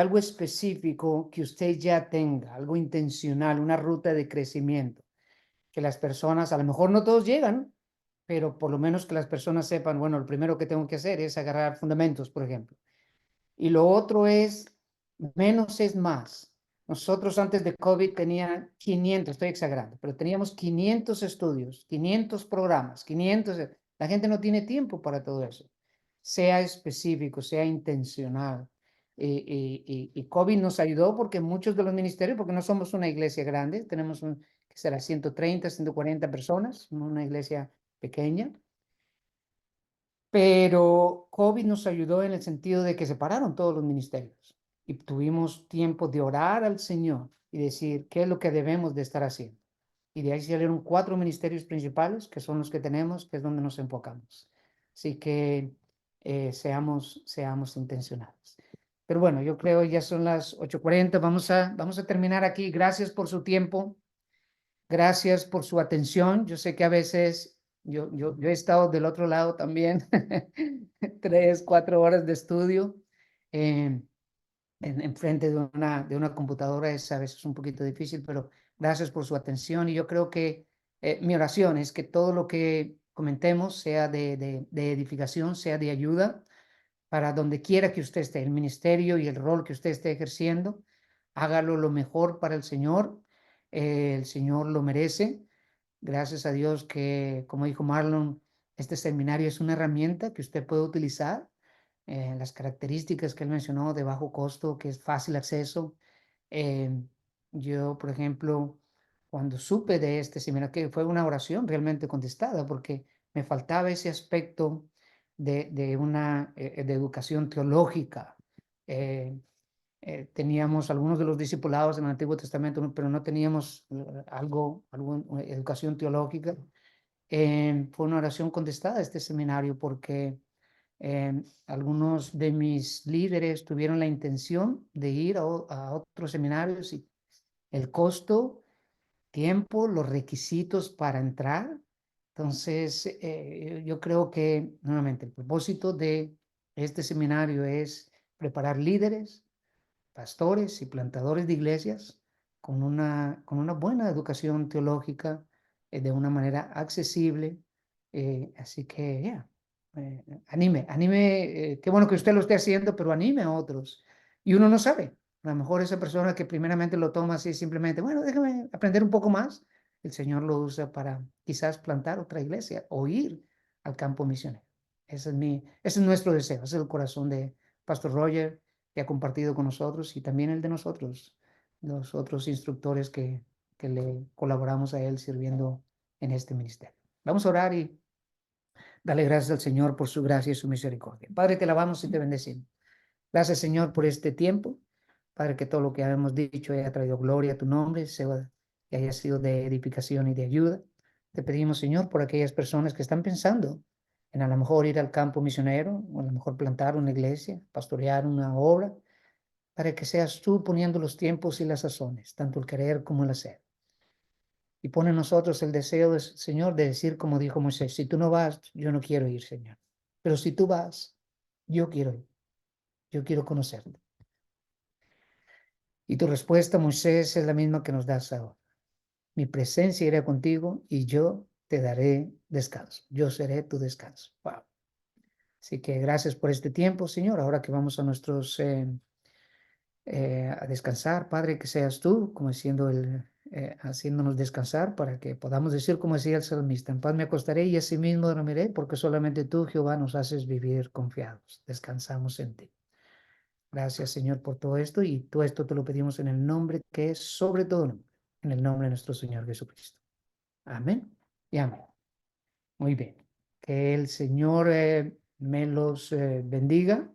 algo específico que usted ya tenga, algo intencional, una ruta de crecimiento. Que las personas, a lo mejor no todos llegan, pero por lo menos que las personas sepan, bueno, lo primero que tengo que hacer es agarrar fundamentos, por ejemplo. Y lo otro es, menos es más. Nosotros antes de COVID tenía 500, estoy exagerando, pero teníamos 500 estudios, 500 programas, 500. La gente no tiene tiempo para todo eso. Sea específico, sea intencional. Y COVID nos ayudó porque muchos de los ministerios, porque no somos una iglesia grande, tenemos que será 130, 140 personas, una iglesia pequeña. Pero COVID nos ayudó en el sentido de que se pararon todos los ministerios y tuvimos tiempo de orar al Señor y decir qué es lo que debemos de estar haciendo. y de ahí salieron 4 ministerios principales, que son los que tenemos, que es donde nos enfocamos. Así que seamos intencionados. Pero bueno, yo creo ya son las 8:40, vamos a terminar aquí. Gracias por su tiempo, gracias por su atención. Yo sé que a veces yo he estado del otro lado también, 3, 4 horas de estudio en frente de una computadora es a veces un poquito difícil, pero gracias por su atención y yo creo que mi oración es que todo lo que comentemos sea de edificación, sea de ayuda para donde quiera que usted esté, el ministerio y el rol que usted esté ejerciendo, hágalo lo mejor para el Señor lo merece. Gracias a Dios que, como dijo Marlon, este seminario es una herramienta que usted puede utilizar. Las características que él mencionó de bajo costo, que es fácil acceso. Eh, yo, por ejemplo, cuando supe de este seminario, que fue una oración realmente contestada, porque me faltaba ese aspecto de educación teológica. Teníamos algunos de los discipulados en el Antiguo Testamento, pero no teníamos alguna educación teológica. Fue una oración contestada este seminario porque algunos de mis líderes tuvieron la intención de ir a otros seminarios y el costo, tiempo, los requisitos para entrar. Entonces, yo creo que nuevamente el propósito de este seminario es preparar líderes, pastores y plantadores de iglesias con una buena educación teológica de una manera accesible. Así que, anime, qué bueno que usted lo esté haciendo, pero anime a otros. Y uno no sabe, a lo mejor esa persona que primeramente lo toma así simplemente, bueno, déjame aprender un poco más, el Señor lo usa para quizás plantar otra iglesia o ir al campo misionero. Ese es nuestro deseo, ese es el corazón de Pastor Roger que ha compartido con nosotros y también el de nosotros, los otros instructores que le colaboramos a él sirviendo en este ministerio. Vamos a orar y darle gracias al Señor por su gracia y su misericordia. Padre, te alabamos y te bendecimos. Gracias, Señor, por este tiempo. Padre, que todo lo que hemos dicho haya traído gloria a tu nombre, que haya sido de edificación y de ayuda. Te pedimos, Señor, por aquellas personas que están pensando en a lo mejor ir al campo misionero, o a lo mejor plantar una iglesia, pastorear una obra, para que seas tú poniendo los tiempos y las sazones, tanto el querer como el hacer. Y pone en nosotros el deseo, Señor, de decir como dijo Moisés, si tú no vas, yo no quiero ir, Señor. Pero si tú vas, yo quiero ir, yo quiero conocerte. Y tu respuesta, Moisés, es la misma que nos das ahora. Mi presencia irá contigo y yo te daré descanso. Yo seré tu descanso. Wow. Así que gracias por este tiempo, Señor. Ahora que vamos a a descansar, Padre, que seas tú como haciéndonos descansar para que podamos decir como decía el salmista, en paz me acostaré y asimismo dormiré porque solamente tú, Jehová, nos haces vivir confiados. Descansamos en ti. Gracias, Señor, por todo esto y todo esto te lo pedimos en el nombre que es sobre todo nombre, en el nombre de nuestro Señor Jesucristo. Amén y amén. Muy bien. Que el Señor me los bendiga.